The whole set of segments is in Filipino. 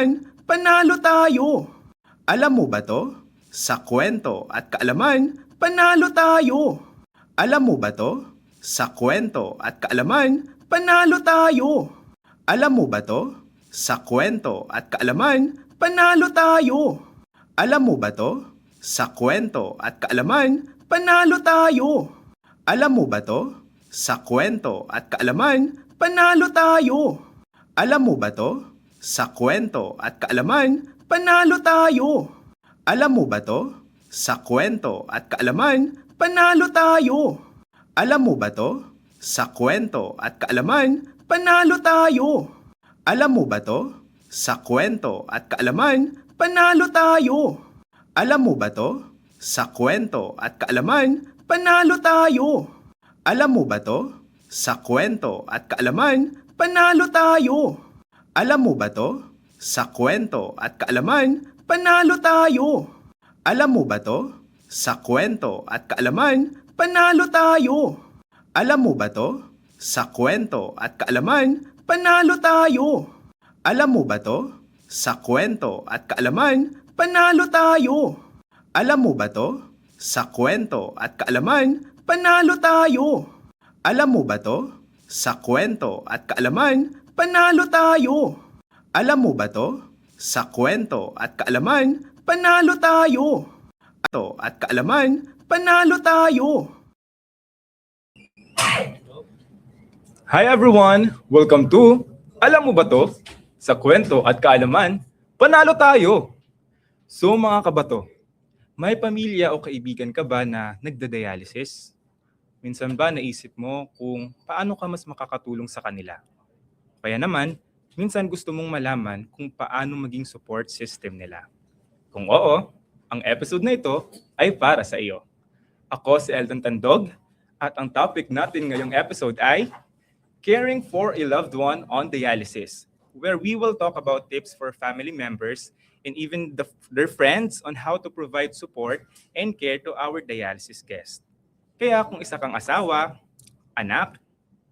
kaalaman, panalo tayo. Alam mo ba to? Sa kwento at kaalaman, panalo tayo. Alam mo ba to? Sa kwento at kaalaman, panalo tayo. Alam mo ba to? Sa kwento at kaalaman, panalo tayo. Alam mo ba to? Sa kwento at kaalaman, panalo tayo. Alam mo ba to? Sa kwento at kaalaman, panalo tayo. Alam mo ba to? Sa kwento at kaalaman, panalo tayo. Alam mo ba to? Sa kwento at kaalaman, panalo tayo. Alam mo ba to? Sa kwento at kaalaman, panalo tayo. Alam mo ba to? Sa kwento at kaalaman, panalo tayo. Alam mo ba to? Sa kwento at kaalaman, panalo tayo. Alam mo ba to? Sa kwento at kaalaman, panalo tayo. Alam mo ba to? Sa kwento at kaalaman, panalo tayo. Alam mo ba to? Sa kwento at kaalaman, panalo tayo. Alam mo ba to? Sa kwento at kaalaman, panalo tayo. Alam mo ba to? Sa kwento at kaalaman, panalo tayo. Alam mo ba to? Sa kwento at kaalaman, panalo tayo. Alam mo ba to? Sa kwento at kaalaman, panalo tayo. Alam mo ba to? Sa kwento at kaalaman, panalo tayo. At kaalaman, panalo tayo. Hi everyone! Welcome to Alam Mo Ba To? Sa kwento at kaalaman, panalo tayo! So mga kabato, may pamilya o kaibigan ka ba na nagda-dialysis? Minsan ba naisip mo kung paano ka mas makakatulong sa kanila? Kaya naman, minsan gusto mong malaman kung paano maging support system nila. Kung oo, ang episode na ito ay para sa iyo. Ako si Eldon Tandog at ang topic natin ngayong episode ay Caring for a Loved One on Dialysis, where we will talk about tips for family members and even their friends on how to provide support and care to our dialysis guests. Kaya kung isa kang asawa, anak,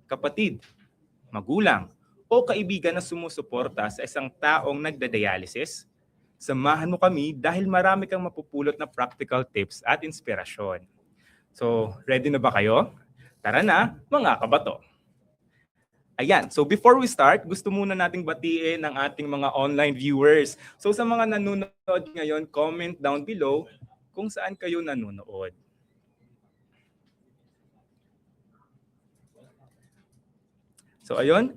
kapatid, magulang, o kaibigan na sumusuporta sa isang taong nagda-dialysis, samahan mo kami dahil marami kang mapupulot na practical tips at inspirasyon. So, ready na ba kayo? Tara na, mga kabato! Ayan, so before we start, gusto muna nating batiin ang ating mga online viewers. So sa mga nanonood ngayon, comment down below kung saan kayo nanonood. So ayun,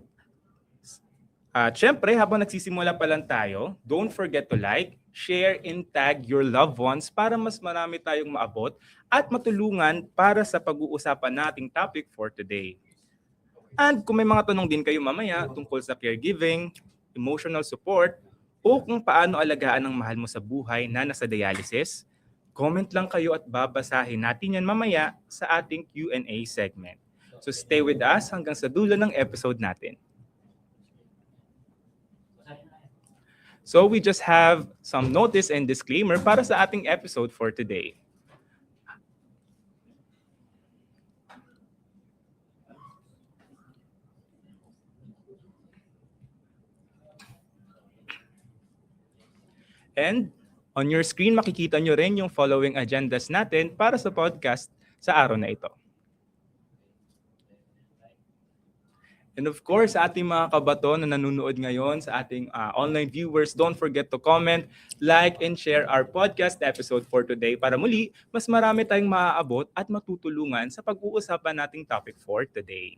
at syempre habang nagsisimula pa lang tayo, don't forget to like, share, and tag your loved ones para mas marami tayong maabot at matulungan para sa pag-uusapan nating topic for today. And kung may mga tanong din kayo mamaya tungkol sa caregiving, emotional support, o kung paano alagaan ang mahal mo sa buhay na nasa dialysis, comment lang kayo at babasahin natin yan mamaya sa ating Q&A segment. So stay with us hanggang sa dulo ng episode natin. So we just have some notice and disclaimer para sa ating episode for today. And on your screen, makikita nyo rin yung following agendas natin para sa podcast sa araw na ito. And of course, sa ating mga kabato na nanonood ngayon, sa ating online viewers, don't forget to comment, like, and share our podcast episode for today para muli, mas marami tayong maaabot at matutulungan sa pag-uusapan nating topic for today.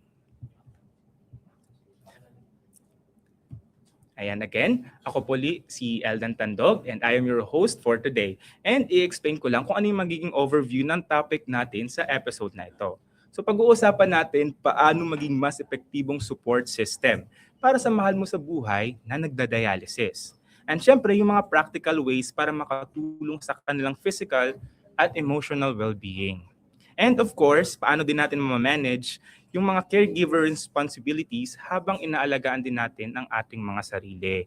Ayan again, ako po si Eldon Tandog and I am your host for today. And i-explain ko lang kung ano yung magiging overview ng topic natin sa episode na ito. So pag-uusapan natin paano maging mas epektibong support system para sa mahal mo sa buhay na nagda-dialysis. And syempre yung mga practical ways para makatulong sa kanilang physical at emotional well-being. And of course, paano din natin ma-manage yung mga caregiver responsibilities habang inaalagaan din natin ang ating mga sarili.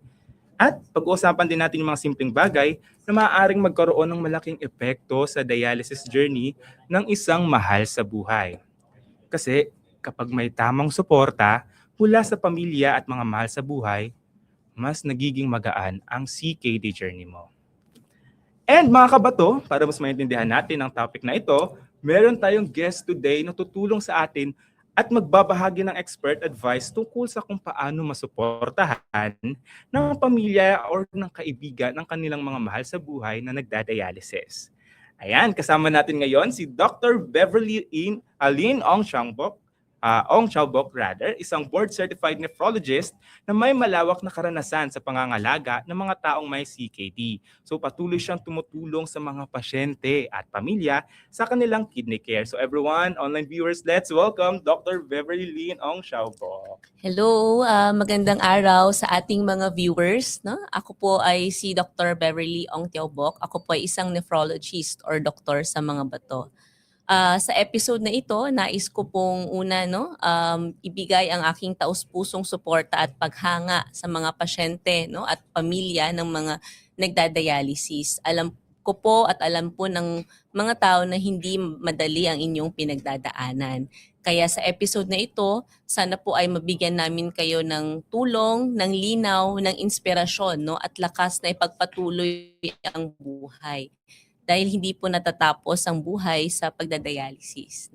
At pag-uusapan din natin yung mga simpleng bagay na maaaring magkaroon ng malaking epekto sa dialysis journey ng isang mahal sa buhay. Kasi kapag may tamang suporta mula sa pamilya at mga mahal sa buhay, mas nagiging magaan ang CKD journey mo. And mga kabato, para mas maintindihan natin ang topic na ito, meron tayong guest today na tutulong sa atin at magbabahagi ng expert advice tungkol sa kung paano masuportahan ng pamilya or ng kaibigan ng kanilang mga mahal sa buhay na nagdadialysis. Ayan, kasama natin ngayon si Dr. Beverly Aline Ong Chaubok, isang board-certified nephrologist na may malawak na karanasan sa pangangalaga ng mga taong may CKD. So patuloy siyang tumutulong sa mga pasyente at pamilya sa kanilang kidney care. So everyone, online viewers, let's welcome Dr. Beverly Ong Chaubok. Hello, magandang araw sa ating mga viewers. No? Ako po ay si Dr. Beverly Ong Tiaubok. Ako po ay isang nephrologist or doktor sa mga bato. Sa episode na ito, nais ko pong una ibigay ang aking taus-pusong suporta at paghanga sa mga pasyente at pamilya ng mga nagdadialysis. Alam ko po at alam po ng mga tao na hindi madali ang inyong pinagdadaanan. Kaya sa episode na ito, sana po ay mabigyan namin kayo ng tulong, ng linaw, ng inspirasyon at lakas na ipagpatuloy ang buhay. Dahil hindi po natatapos ang buhay sa pagdadialysis.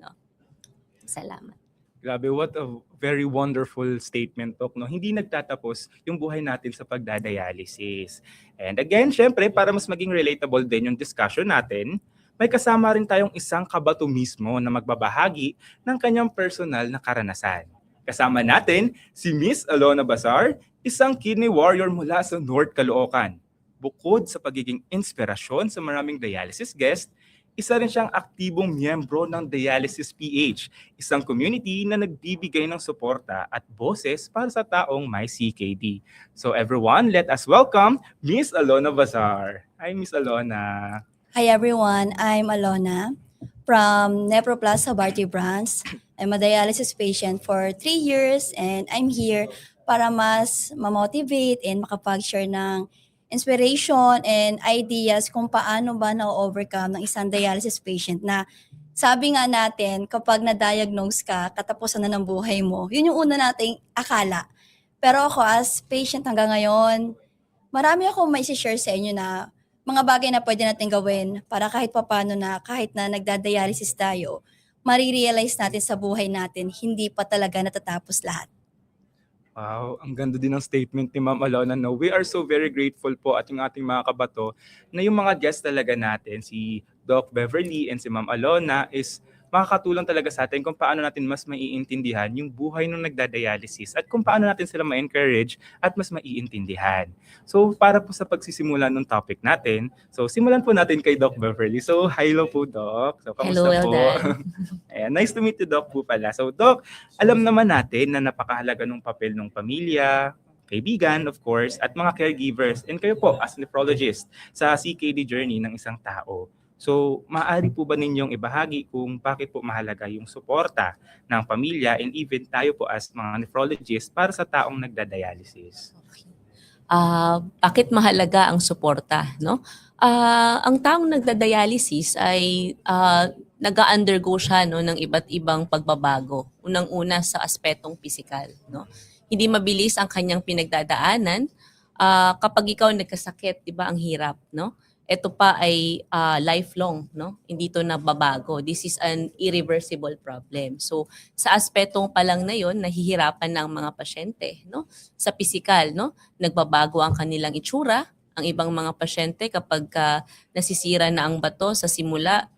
Salamat. Grabe, what a very wonderful statement, Doc. No? Hindi nagtatapos yung buhay natin sa pagdadialysis. And again, syempre, para mas maging relatable din yung discussion natin, may kasama rin tayong isang kabato mismo na magbabahagi ng kanyang personal na karanasan. Kasama natin si Miss Alona Bazar, isang kidney warrior mula sa North Caloocan. Bukod sa pagiging inspirasyon sa maraming dialysis guest, isa rin siyang aktibong miyembro ng Dialysis PH, isang community na nagbibigay ng suporta at boses para sa taong may CKD. So everyone, let us welcome Miss Alona Bazar. Hi, Miss Alona. Hi everyone, I'm Alona from NephroPlus Habarti branch. I'm a dialysis patient for 3 years and I'm here para mas ma-motivate and makapag-share ng inspiration and ideas kung paano ba na-overcome ng isang dialysis patient na sabi nga natin kapag na-diagnose ka, katapusan na ng buhay mo, yun yung una nating akala. Pero ako as patient hanggang ngayon, marami akong may share sa inyo na mga bagay na pwede natin gawin para kahit papano na kahit na nagdadialysis tayo, marirealize natin sa buhay natin, hindi pa talaga natatapos lahat. Wow, ang ganda din ng statement ni Ma'am Alona. No? We are so very grateful po at yung ating mga kabato na yung mga guests talaga natin, si Doc Beverly and si Ma'am Alona is makakatulong talaga sa atin kung paano natin mas maiintindihan yung buhay ng nagdadialysis at kung paano natin sila ma-encourage at mas maiintindihan. So para po sa pagsisimula ng topic natin, so simulan po natin kay Doc Beverly. So hello po Doc. So kamusta Hello, well po? done. Ayan, nice to meet you Doc po pala. So Doc, alam naman natin na napakahalaga ng papel ng pamilya, kaibigan, of course, at mga caregivers, and kayo po as nephrologist sa CKD journey ng isang tao. So, maaari po ba ninyong ibahagi kung bakit po mahalaga yung suporta ng pamilya and even tayo po as mga nephrologist para sa taong nagdadialysis? Bakit mahalaga ang suporta? No? Ang taong nagdadialysis ay nag-undergo siya ng iba't ibang pagbabago. Unang-una sa aspetong pisikal. No? Hindi mabilis ang kanyang pinagdadaanan. Kapag ikaw nagkasakit, di ba, ang hirap, no? Ito pa ay lifelong, no? Hindi to nababago. This is an irreversible problem. So, sa aspetong pa lang na 'yon, nahihirapan ng mga pasyente, no? Sa pisikal, no? Nagbabago ang kanilang itsura. Ang ibang mga pasyente kapag nasisira na ang bato sa simula,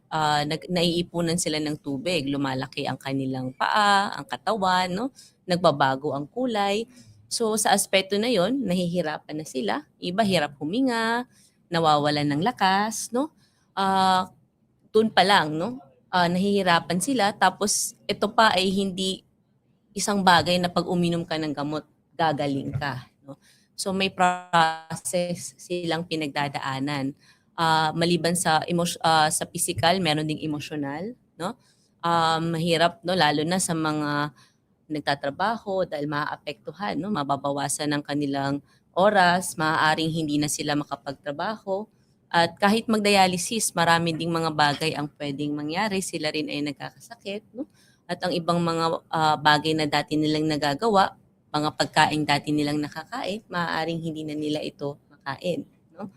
naiipunan sila ng tubig. Lumalaki ang kanilang paa, ang katawan, no? Nagbabago ang kulay. So, sa aspeto na 'yon, nahihirapan na sila. Iba hirap huminga, nawawalan ng lakas, no? Doon pa lang, no? Nahihirapan sila. Tapos, ito pa ay hindi isang bagay na pag uminom ka ng gamot, gagaling ka, no? So, may process silang pinagdadaanan. Maliban sa sa physical, meron ding emotional, no? Mahirap, no? Lalo na sa mga nagtatrabaho dahil maaapektuhan, no? Mababawasan ng kanilang oras, maaaring hindi na sila makapagtrabaho. At kahit magdialysis, marami ding mga bagay ang pwedeng mangyari. Sila rin ay nagkakasakit. No? At ang ibang mga bagay na dati nilang nagagawa, mga pagkain dati nilang nakakain, maaaring hindi na nila ito makain, no?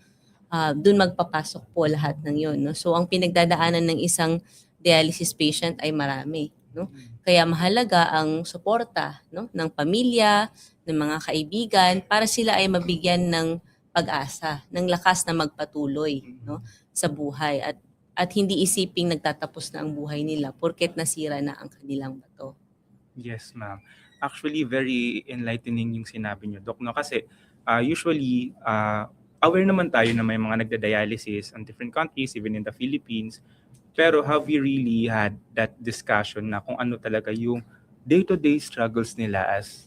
Doon magpapasok po lahat ng 'yon, no? So ang pinagdadaanan ng isang dialysis patient ay marami, no? Kaya mahalaga ang suporta, no, ng pamilya, ng mga kaibigan para sila ay mabigyan ng pag-asa, ng lakas na magpatuloy, no, sa buhay at hindi isiping nagtatapos na ang buhay nila porket nasira na ang kanilang bato. Yes, ma'am. Actually, very enlightening yung sinabi niyo, Doc, no? Kasi usually, aware naman tayo na may mga nagda-dialysis on different countries, even in the Philippines. Pero have we really had that discussion na kung ano talaga yung day-to-day struggles nila as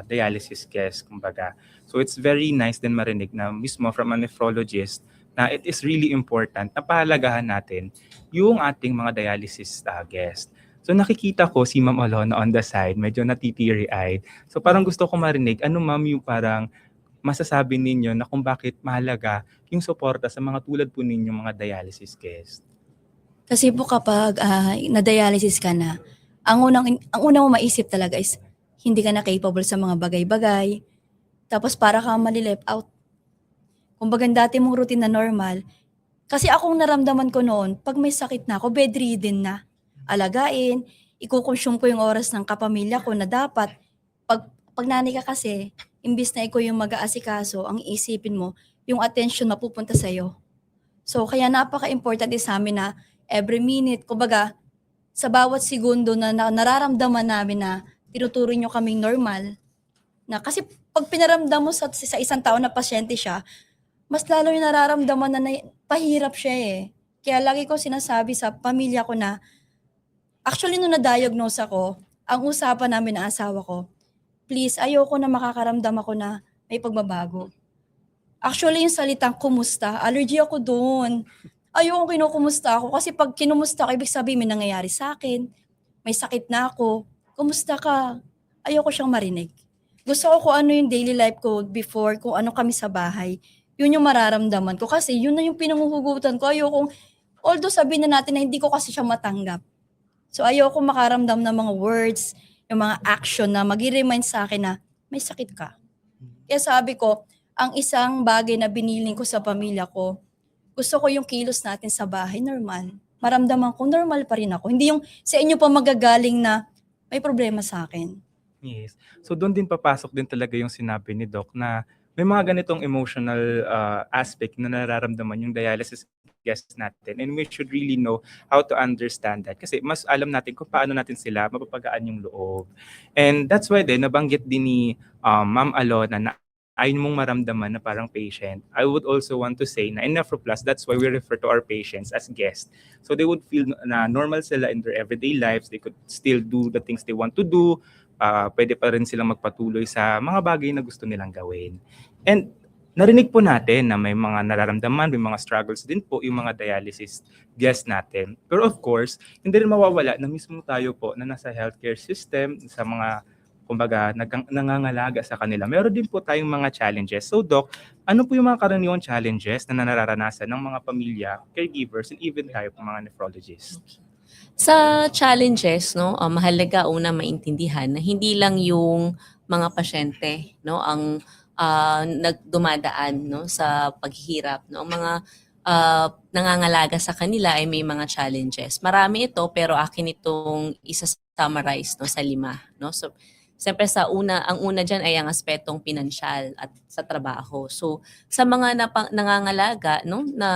dialysis guests, kumbaga. So it's very nice din marinig na mismo from a nephrologist na it is really important na pahalagahan natin yung ating mga dialysis guest. So nakikita ko si Ma'am Alona on the side, medyo natitiri-eyed. So parang gusto ko marinig, ano ma'am yung parang masasabi ninyo na kung bakit mahalaga yung suporta sa mga tulad po ninyong mga dialysis guest? Kasi po kapag na-dialysis ka na, ang unang mo maisip talaga is hindi ka na capable sa mga bagay-bagay. Tapos para ka mali-left out. Kumbaga dati mong routine na normal. Kasi akong naramdaman ko noon, pag may sakit na ako, bedridden na. Alagain, ikukonsume ko yung oras ng kapamilya ko na dapat, pag nanay ka kasi, imbis na ikaw yung mag-aasikaso, ang isipin mo, yung attention na pupunta sa'yo. So, kaya napaka-importante sa amin na every minute, kumbaga, sa bawat segundo na nararamdaman namin na tinuturo nyo kaming normal, na kasi pag pinaramdam mo sa isang tao na pasyente siya, mas lalo yung nararamdaman na pahirap siya eh. Kaya lagi ko sinasabi sa pamilya ko na, actually nung na-diagnose ako, ang usapan namin ng asawa ko, please, ayoko na makakaramdam ako na may pagbabago. Actually, yung salitang kumusta, allergy ako doon. Ayoko kinukumusta ako kasi pag kinumusta ko, ibig sabihin may nangyayari sa akin, may sakit na ako, kumusta ka? Ayoko siyang marinig. Gusto ko kung ano yung daily life ko before, kung ano kami sa bahay, yun yung mararamdaman ko kasi yun na yung pinanguhugutan ko. Ayoko, although sabihin na natin na hindi ko kasi siya matanggap. So ayoko makaramdam ng mga words, yung mga action na mag-remind sa akin na may sakit ka. Kaya sabi ko, ang isang bagay na biniling ko sa pamilya ko, gusto ko yung kilos natin sa bahay normal. Maramdaman ko normal pa rin ako. Hindi yung sa inyo pa magagaling na may problema sa akin. Yes. So doon din papasok din talaga yung sinabi ni Doc na may mga ganitong emotional aspect na nararamdaman yung dialysis guests natin, and we should really know how to understand that kasi mas alam natin kung paano natin sila mapapagaan yung loob. And that's why din nabanggit din ni Ma'am Alona na ayun mong maramdaman na parang patient. I would also want to say na in Nephroplus, that's why we refer to our patients as guests. So they would feel na normal sila in their everyday lives. They could still do the things they want to do. Pwede pa rin silang magpatuloy sa mga bagay na gusto nilang gawin. And narinig po natin na may mga nararamdaman, may mga struggles din po yung mga dialysis guests natin. Pero of course, hindi rin mawawala na mismo tayo po na nasa healthcare system, sa mga kumbaga nangangalaga sa kanila. Meron din po tayong mga challenges. So Doc, ano po yung mga karaniwang challenges na nararanasan ng mga pamilya, caregivers, and even tayo po mga nephrologists? Sa challenges, no, mahalaga una maintindihan na hindi lang yung mga pasyente, no, ang nagdumadaan, no, sa paghihirap, no. Ang mga nangangalaga sa kanila ay may mga challenges. Marami ito pero akin itong isa-summarize, no, sa 5, no. So siyempre ang una diyan ay ang aspetong pinansyal at sa trabaho. So sa mga nangangalaga, no, na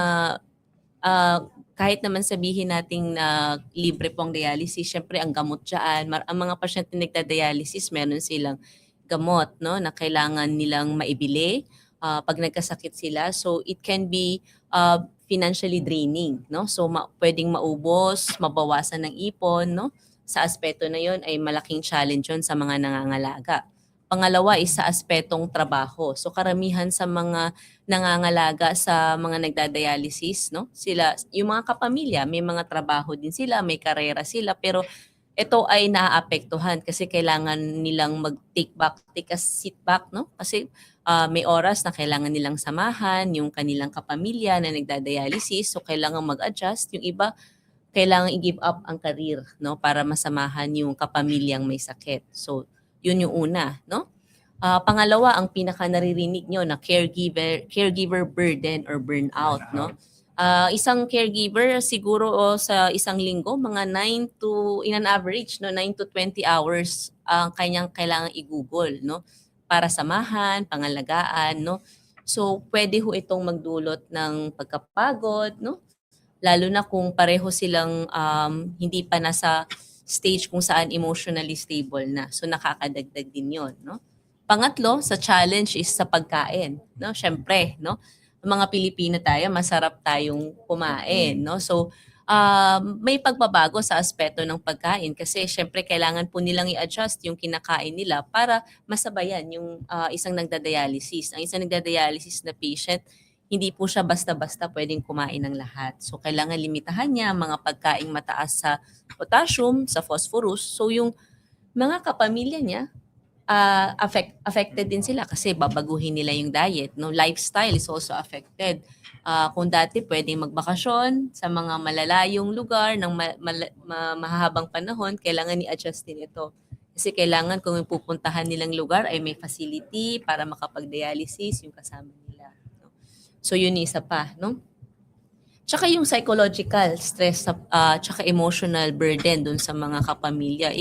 kahit naman sabihin nating na libre pong dialysis, syempre ang gamot diyan, ang mga pasyente nagda-dialysis meron silang gamot, no, na kailangan nilang maibili pag nagkasakit sila. So it can be financially draining, no. So pwedeng maubos, mabawasan ng ipon, no. Sa aspeto na 'yon ay malaking challenge 'yon sa mga nangangalaga. Pangalawa is sa aspetong trabaho. So karamihan sa mga nangangalaga sa mga nagda-dialysis, no? Sila, yung mga kapamilya, may mga trabaho din sila, may karera sila, pero ito ay naaapektuhan kasi kailangan nilang take a seat back, no? Kasi may oras na kailangan nilang samahan yung kanilang kapamilya na nagda-dialysis, so kailangan mag-adjust. Yung iba, kailangan i-give up ang career, no, para masamahan yung kapamilyang may sakit. So, yun yung una, no? Pangalawa, ang pinaka naririnig nyo na caregiver burden or burnout, no? Isang caregiver siguro sa isang linggo, mga 9 to, in an average, no, 9 to 20 hours ang kanyang kailangang igugol, no? Para samahan, pangalagaan, no? So, pwede ho itong magdulot ng pagkapagod, no? Lalo na kung pareho silang hindi pa nasa stage kung saan emotionally stable na. So, nakakadagdag din yon, no? Pangatlo, sa challenge is sa pagkain, no? Syempre, no? Mga Pilipino tayo, masarap tayong kumain, no? So, may pagbabago sa aspeto ng pagkain kasi syempre kailangan po nilang i-adjust yung kinakain nila para masabayan yung isang nagda-dialysis. Ang isang nagda-dialysis na patient, hindi po siya basta-basta pwedeng kumain ng lahat. So, kailangan limitahan niya ang mga pagkaing mataas sa potassium, sa phosphorus. So, yung mga kapamilya niya, affected din sila kasi babaguhin nila yung diet. No? Lifestyle is also affected. Kung dati pwedeng magbakasyon sa mga malalayong lugar ng mahahabang panahon, kailangan i-adjust din ito. Kasi kailangan kung yung pupuntahan nilang lugar ay may facility para makapag-dialysis yung kasama nila. No? So yun isa pa. No? Tsaka yung psychological stress, tsaka emotional burden dun sa mga kapamilya.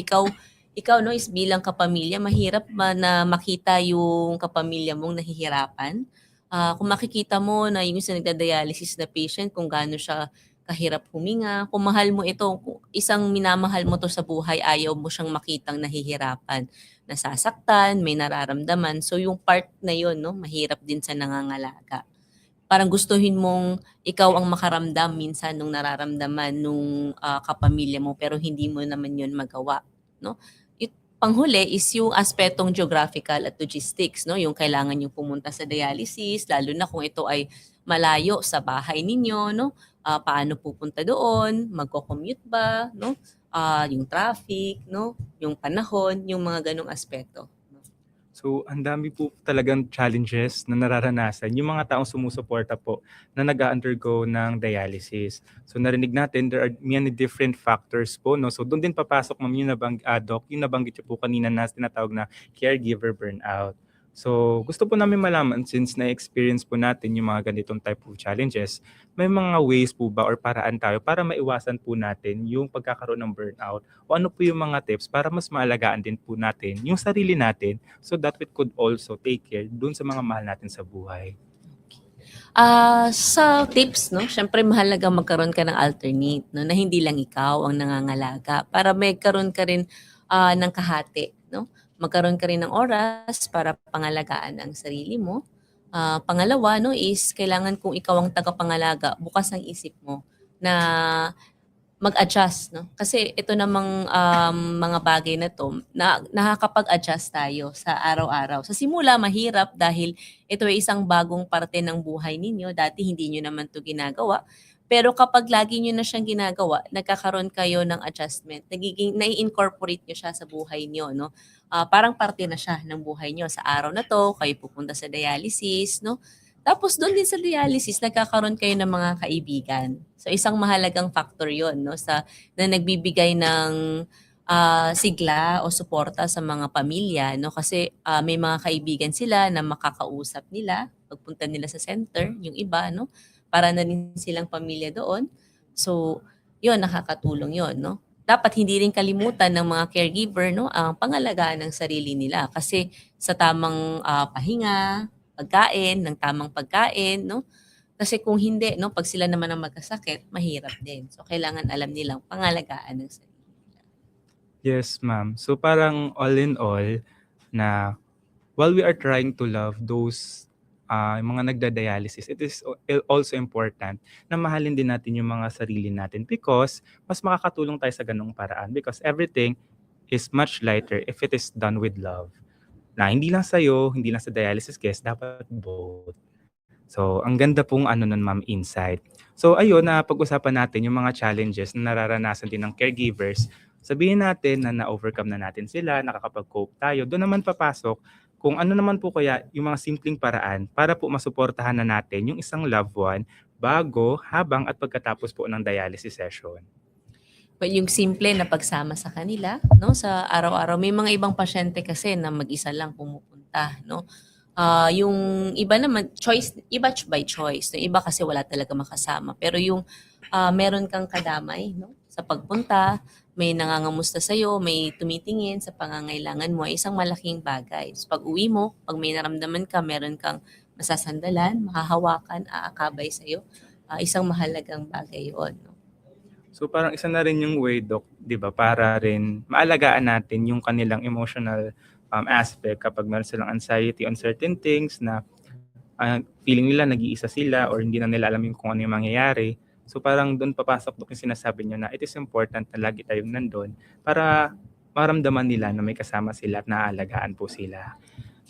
Ikaw no, is bilang kapamilya, mahirap ba na makita yung kapamilya mong nahihirapan? Kung makikita mo na yung isang nagda-dialysis na patient, kung gaano siya kahirap huminga, kung mahal mo ito, kung isang minamahal mo to sa buhay, ayaw mo siyang makitang nahihirapan, nasasaktan, may nararamdaman. So yung part na yun, no, mahirap din sa nangangalaga. Parang gustuhin mong ikaw ang makaramdam minsan nung nararamdaman nung kapamilya mo, pero hindi mo naman yun magawa. No? Panghuli is yung aspetong geographical at logistics, no? Yung kailangan yung pumunta sa dialysis, lalo na kung ito ay malayo sa bahay ninyo, no? Paano pupunta doon? Magko-commute ba, no? Yung traffic, no? Yung panahon, yung mga ganong aspeto. So, ang dami po talagang challenges na nararanasan yung mga taong sumusuporta po na nag-undergo ng dialysis. So, narinig natin, there are many different factors po. No? So, doon din papasok, ma'am, Doc, yung nabanggit niyo po kanina na tinatawag na caregiver burnout. So, gusto po namin malaman, since na-experience po natin yung mga ganitong type of challenges, may mga ways po ba or paraan tayo para maiwasan po natin yung pagkakaroon ng burnout? O ano po yung mga tips para mas maalagaan din po natin yung sarili natin so that we could also take care dun sa mga mahal natin sa buhay? Sa tips, no, syempre mahalaga magkaroon ka ng alternate, no, na hindi lang ikaw ang nangangalaga para may karoon ka rin ng kahati, no? Magkaroon ka rin ng oras para pangalagaan ang sarili mo. Pangalawa, no, is kailangan kung ikaw ang tagapangalaga, bukas ang isip mo na mag-adjust, no? Kasi ito namang mga bagay na to, nakakapag-adjust tayo sa araw-araw. Sa simula, mahirap dahil ito ay isang bagong parte ng buhay ninyo. Dati hindi nyo naman to ginagawa. Pero kapag lagi nyo na siyang ginagawa, nagkakaroon kayo ng adjustment. Nai-incorporate nyo siya sa buhay nyo, no? Parang parte na siya ng buhay nyo. Sa araw na to, kayo pupunta sa dialysis, no? Tapos doon din sa dialysis, nagkakaroon kayo ng mga kaibigan. So isang mahalagang factor yon, no, na nagbibigay ng sigla o suporta sa mga pamilya, no, kasi may mga kaibigan sila na makakausap nila pagpunta nila sa center, yung iba, no, para na rin silang pamilya doon. So yon, nakakatulong yon, no. Dapat hindi rin kalimutan ng mga caregiver, no, ang pangalagaan ng sarili nila kasi sa tamang pahinga, pagkain, ng tamang pagkain, no? Kasi kung hindi, no, pag sila naman ang magkasakit, mahirap din. So, kailangan alam nilang pangalagaan ng sarili. Yes, ma'am. So parang all in all na while we are trying to love those yung mga nagda-dialysis, it is also important na mahalin din natin yung mga sarili natin because mas makakatulong tayo sa ganung paraan because everything is much lighter if it is done with love. Na hindi lang sa'yo, hindi lang sa dialysis case, dapat both. So, ang ganda pong nun, ma'am, insight. So, ayun, na pag-usapan natin yung mga challenges na nararanasan din ng caregivers. Sabihin natin na na-overcome na natin sila, nakakapag-cope tayo. Doon naman papasok kung ano naman po kaya yung mga simpleng paraan para po masuportahan na natin yung isang loved one bago, habang at pagkatapos po ng dialysis session. Well, yung simple na pagsama sa kanila, no, sa araw-araw. May mga ibang pasyente kasi na mag-isa lang pumupunta. suporta, no? Yung iba naman choice, iba by choice. Yung iba kasi wala talaga makasama. Pero yung meron kang kadamay, no? Sa pagpunta, may nangangamusta sa may tumitingin sa pangangailangan mo, ay isang malaking bagay. So, pag uwi mo, pag may naramdaman ka, meron kang masasandalan, mahahawakan, aakabay sa isang mahalagang bagay 'yon, no? So parang isa na rin yung way, Doc, di ba, para rin maalagaan natin yung kanilang emotional aspect kapag meron silang anxiety on certain things na feeling nila nag-iisa sila or hindi na nila alam yung kung ano yung mangyayari. So parang doon papasok, Doc, yung sinasabi nyo na it is important na lagi tayong nandun para maramdaman nila na may kasama sila at naaalagaan po sila.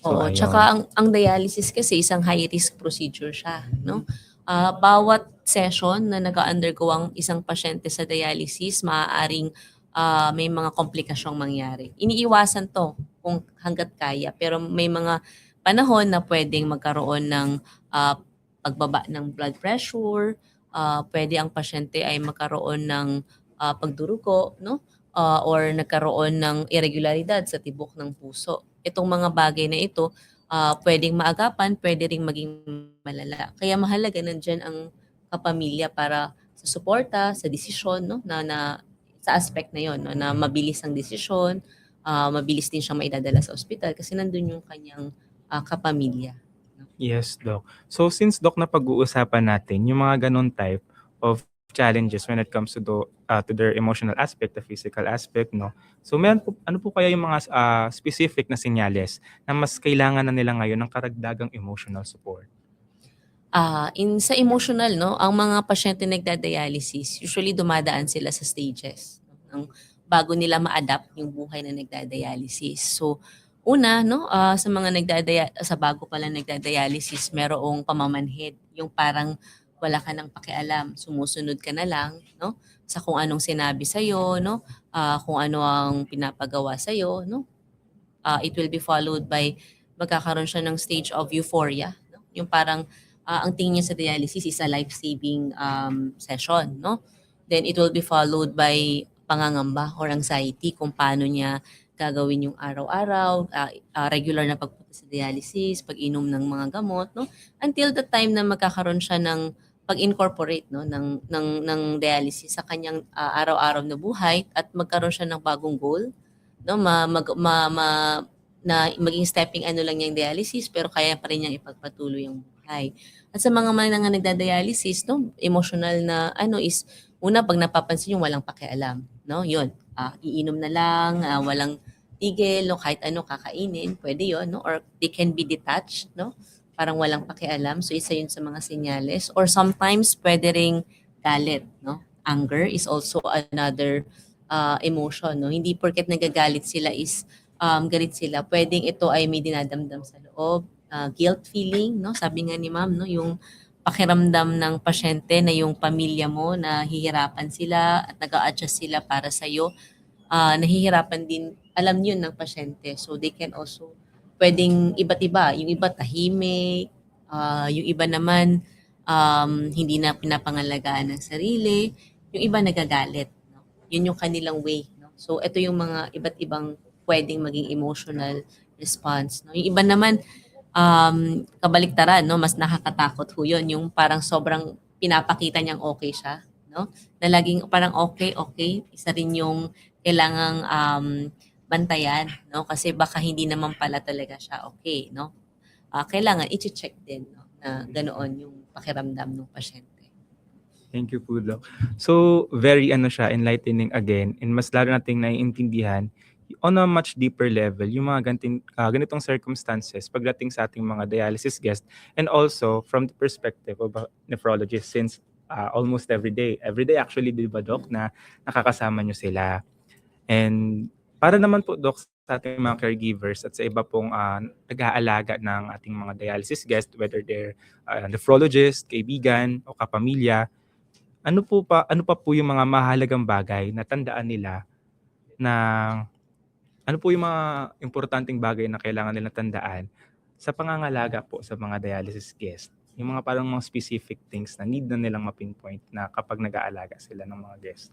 So Oo, ayun. tsaka ang dialysis kasi isang high risk procedure siya, no? Bawat session na nag-undergo ang isang pasyente sa dialysis, maaaring may mga komplikasyong mangyari. Iniiwasan 'to kung hangga't kaya, pero may mga panahon na puwedeng magkaroon ng pagbaba ng blood pressure, puwede ang pasyente ay magkaroon ng pagdurugo, no? Or nagkaroon ng irregularidad sa tibok ng puso. Itong mga bagay na ito, puwedeng maagapan, puwede ring maging malala. Kaya mahalaga nandiyan ang kapamilya para sa suporta, sa desisyon, no, na sa aspect na 'yon, no, na mabilis ang desisyon, mabilis din siyang maidadala sa ospital kasi nandun yung kanyang kapamilya. Yes, Doc. So since, Doc, na pag-uusapan natin yung mga ganun type of challenges when it comes to their emotional aspect, the physical aspect, no? So meron po, ano po kaya yung mga specific na senyales na mas kailangan na nila ngayon ng karagdagang emotional support? Sa emotional, no, ang mga pasyente nagda-dialysis, usually dumadaan sila sa stages, no, bago nila ma-adapt yung buhay na nagda-dialysis. So, una, no, sa bago pa lang nagda-dialysis, merong pamamanhid, yung parang wala ka ng pakialam, sumusunod ka na lang, no, sa kung anong sinabi sa'yo, no, kung ano ang pinapagawa sa'yo, no. It will be followed by magkakaroon siya ng stage of euphoria, no? Yung parang ang tingin niya sa dialysis is a life-saving session, no? Then it will be followed by pangangamba or anxiety kung paano niya gagawin yung araw-araw, regular na pagpunta sa dialysis, pag-inom ng mga gamot, no? Until the time na magkakaroon siya ng pag-incorporate, no, ng dialysis sa kanyang araw-araw na buhay at magkaroon siya ng bagong goal, no, na maging stepping ano lang niya yung dialysis pero kaya pa rin niyang ipagpatuloy ang buhay. At sa mga nagda-dialysis, no, emotional na ano is una pag napapansin yung walang pakialam, no, yun. Iinom na lang, walang tigil, no, kahit ano kakainin, pwede yun, no, or they can be detached, no, parang walang pakialam. So isa yun sa mga senyales. Or sometimes pwede ring galit, no. Anger is also another emotion, no? Hindi porket nagagalit sila is galit sila. Pwedeng ito ay may dinadamdam sa loob, guilt feeling, no? Sabi nga ni Ma'am, no, yung pakiramdam ng pasyente na yung pamilya mo nahihirapan sila at nag-a-adjust sila para sa iyo. Nahihirapan din, alam yun ng pasyente. So they can also pwedeng iba't iba. Yung iba tahimik, yung iba naman hindi na pinapangalagaan ng sarili, yung iba nagagalit, no? Yun yung kanilang way, no? So ito yung mga iba't ibang pwedeng maging emotional response, no? Yung iba naman kabaliktaran, no, mas nakakatakot ho yun, yung parang sobrang pinapakita niyang okay siya, no? Na laging parang okay, okay, isa rin yung kailangang bantayan, no? Kasi baka hindi naman pala talaga siya okay, no? Kailangan i-check din, no, na ganoon yung pakiramdam ng pasyente. Thank you po, Doc. So, very enlightening again, and mas lalo nating naiintindihan on a much deeper level yung mga ganitong circumstances pagdating sa ating mga dialysis guest, and also from the perspective of a nephrologist, since almost every day actually, di ba, Doc, na nakakasama nyo sila. And para naman po, Doc, sa ating mga caregivers at sa iba pong nag-aalaga ng ating mga dialysis guest, whether they're nephrologist, kaibigan o kapamilya, ano pa po yung mga mahalagang bagay na tandaan nila, na ano po yung mga importanteng bagay na kailangan nila tandaan sa pangangalaga po sa mga dialysis guest? Yung mga parang mga specific things na need na nilang ma-pinpoint na kapag nag-aalaga sila ng mga guest.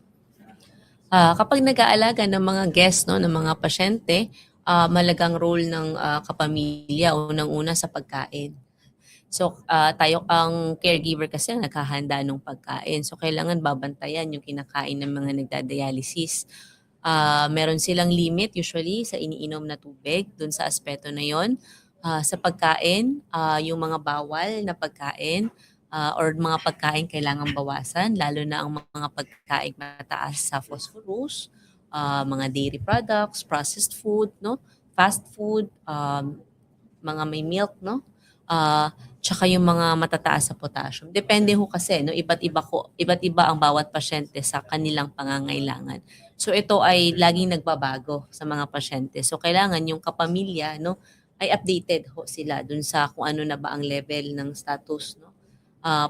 Kapag nag-aalaga ng mga guest, no, ng mga pasyente, malagang role ng kapamilya unang-una sa pagkain. So, tayo ang caregiver kasi ang naghahanda ng pagkain. So, kailangan babantayan yung kinakain ng mga nagda-dialysis. Meron silang limit usually sa iniinom na tubig dun sa aspeto na yon. Sa pagkain, yung mga bawal na pagkain or mga pagkain kailangan bawasan, lalo na ang mga pagkain mataas sa phosphorus, mga dairy products, processed food, no? Fast food, mga may milk, no? Tsaka yung mga matataas sa potassium. Depende ho kasi, no? Iba't iba ang bawat pasyente sa kanilang pangangailangan. So ito ay laging nagbabago sa mga pasyente. So kailangan yung kapamilya, no, ay updated ho sila dun sa kung ano na ba ang level ng status, no?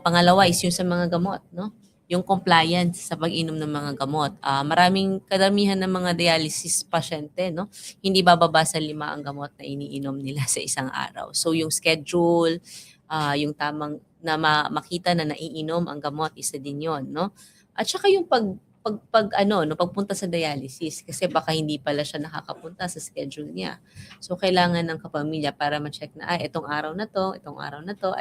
Pangalawa is yung sa mga gamot, no? Yung compliance sa pag-inom ng mga gamot. Kadamihan ng mga dialysis pasyente, no? Hindi bababa sa 5 ang gamot na iniinom nila sa isang araw. So yung schedule, yung tamang na makita na naiinom ang gamot, isa din yon, no? At saka yung pagpunta sa dialysis kasi baka hindi pala siya nakakapunta sa schedule niya. So kailangan ng kapamilya para ma-check na itong araw na to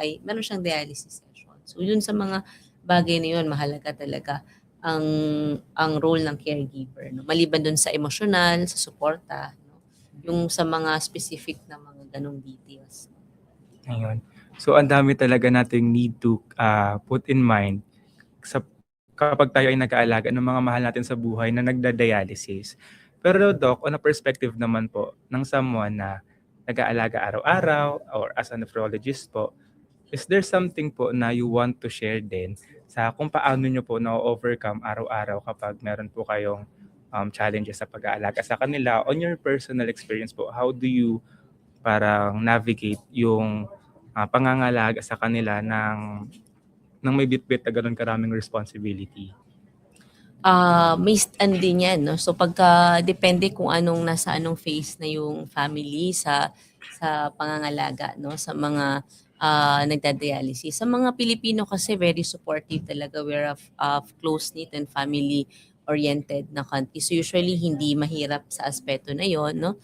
ay meron siyang dialysis session. So yun sa mga bagay na yun, mahalaga talaga ang role ng caregiver, no? Maliban dun sa emosyonal, sa suporta, no? Yung sa mga specific na mga ganong details. Ayun. So ang dami talaga nating need to put in mind sa kapag tayo ay nag-aalaga ng mga mahal natin sa buhay na nagda-dialysis. Pero Doc, on a perspective naman po ng someone na nag-aalaga araw-araw or as a nephrologist po, is there something po na you want to share din sa kung paano nyo po na-overcome araw-araw kapag meron po kayong challenges sa pag-aalaga sa kanila? On your personal experience po, how do you parang navigate yung pangangalaga sa kanila ng may bitbit na ganun karaming responsibility? May ano din yan, no? So pagka depende kung nasa anong phase na yung family sa pangangalaga, no? Sa mga nagda-dialysis. Sa mga Pilipino kasi very supportive talaga. We're of close-knit and family-oriented na country. So usually hindi mahirap sa aspeto na yon, no?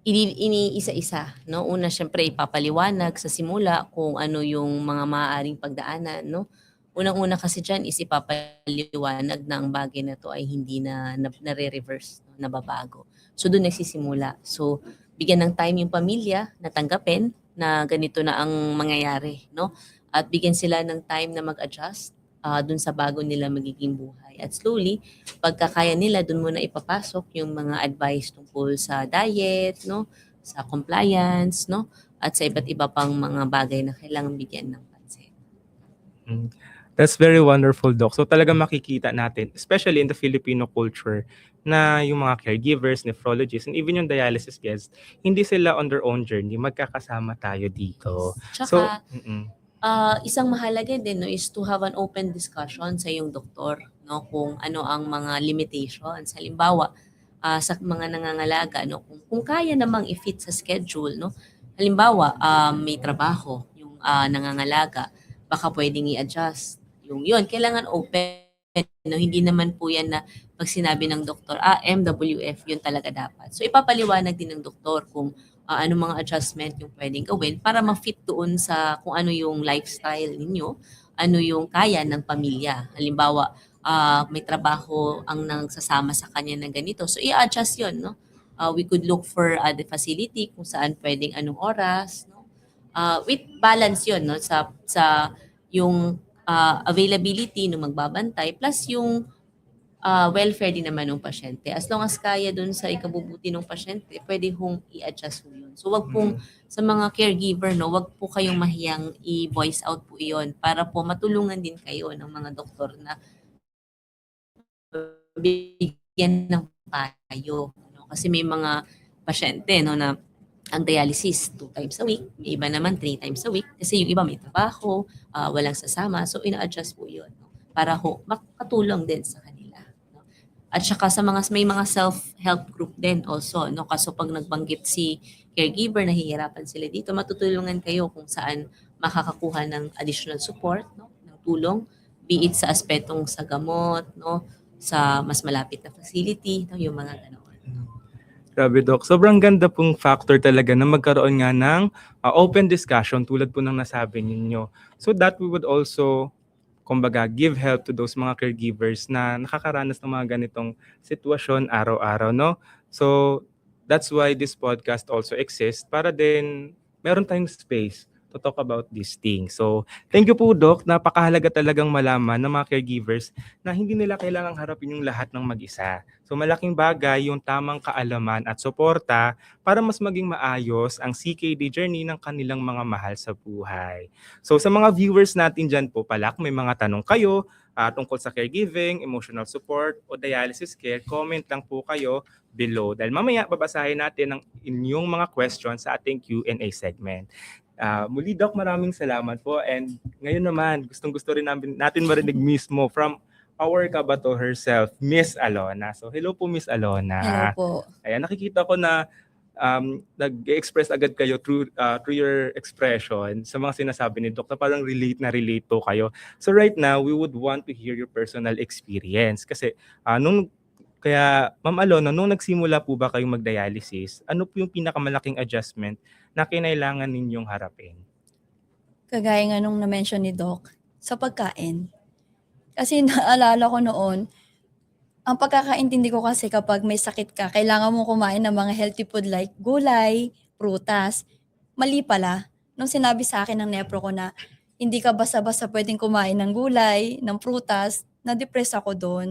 Iniisa-isa, no? Una, syempre ipapaliwanag sa simula kung ano yung mga maaaring pagdaanan, no? Unang-una kasi dyan is ipapaliwanag na ang bagay na to ay hindi na nare-reverse, no? Nababago. So doon nagsisimula. So bigyan ng time yung pamilya na tanggapin na ganito na ang mangyayari, no? At bigyan sila ng time na mag-adjust dun sa bago nila magiging buhay. At slowly, pagkakaya nila, dun muna ipapasok yung mga advice tungkol sa diet, no? Sa compliance, no? At sa iba't iba pang mga bagay na kailangan bigyan ng pansin. That's very wonderful, Doc. So talagang makikita natin, especially in the Filipino culture, na yung mga caregivers, nephrologists, and even yung dialysis guests, hindi sila on their own journey, magkakasama tayo dito. Tsaka, mm-mm. Isang mahalaga din, no, is to have an open discussion sa iyong doktor, no, kung ano ang mga limitations. Halimbawa, sa mga nangangalaga, no, kung kaya namang i-fit sa schedule, no. Halimbawa, may trabaho yung nangangalaga, baka pwedeng i-adjust. Yung yun, kailangan open, no. Hindi naman po yan na pag sinabi ng doktor, MWF, yun talaga dapat. So ipapaliwanag din ng doktor kung ano mga adjustment yung pwedeng gawin para ma-fit doon sa kung ano yung lifestyle ninyo, ano yung kaya ng pamilya. Halimbawa, may trabaho ang nagsasama sa kanya ng ganito. So i-adjust yun, no? We could look for the facility kung saan pwedeng anong oras, no? With balance yun, no? Sa yung availability ng magbabantay plus yung welfare din naman ng pasyente. As long as kaya dun sa ikabubuti ng pasyente, pwede hong i-adjust mo yun. So wag pong sa mga caregiver, no, wag po kayong mahiyang i-voice out po iyon para po matulungan din kayo ng mga doktor na bigyan ng payo. No? Kasi may mga pasyente, no, na ang dialysis 2 times a week, may iba naman 3 times a week kasi yung iba may trabaho, walang sasama, so ina-adjust po yun, no? Para ho makatulong din sa kanila. At saka sa may mga self-help group din also, no? Kaso pag nagbanggit si caregiver, nahihirapan sila dito, matutulungan kayo kung saan makakakuha ng additional support, no? Ng tulong, be it sa aspetong sa gamot, no? sa mas malapit na facility, no, yung mga gano'n. Grabe, Doc. Sobrang ganda pong factor talaga na magkaroon nga ng open discussion tulad po ng nasabi ninyo. So that we would also, kumbaga, give help to those mga caregivers na nakakaranas ng mga ganitong sitwasyon araw-araw, no? So that's why this podcast also exists para din meron tayong space to talk about these things. So thank you po, Doc. Napakahalaga talagang malaman ng mga caregivers na hindi nila kailangang harapin yung lahat ng mag-isa. So malaking bagay yung tamang kaalaman at suporta para mas maging maayos ang CKD journey ng kanilang mga mahal sa buhay. So sa mga viewers natin dyan po pala, kung may mga tanong kayo tungkol sa caregiving, emotional support o dialysis care, comment lang po kayo below. Dahil mamaya babasahin natin ang inyong mga questions sa ating Q&A segment. Muli, Doc, maraming salamat po. And ngayon naman, gustong-gusto rin natin marinig mismo from our kabato herself, Miss Alona. So hello po, Miss Alona. Hello po. Ayan, nakikita ko na nag-express agad kayo through your expression sa mga sinasabi ni Doc na parang relate po kayo. So right now, we would want to hear your personal experience. Kasi kaya Ma'am Alona, nung nagsimula po ba kayong mag-dialysis, ano po yung pinakamalaking adjustment na kinailangan ninyong harapin? Kagaya nga nung na-mention ni Doc, sa pagkain. Kasi naalala ko noon, ang pagkakaintindi ko kasi kapag may sakit ka, kailangan mo kumain ng mga healthy food like gulay, prutas. Mali pala. Nung sinabi sa akin ng nepro ko na hindi ka basta-basta pwedeng kumain ng gulay, ng prutas, na-depress ako doon.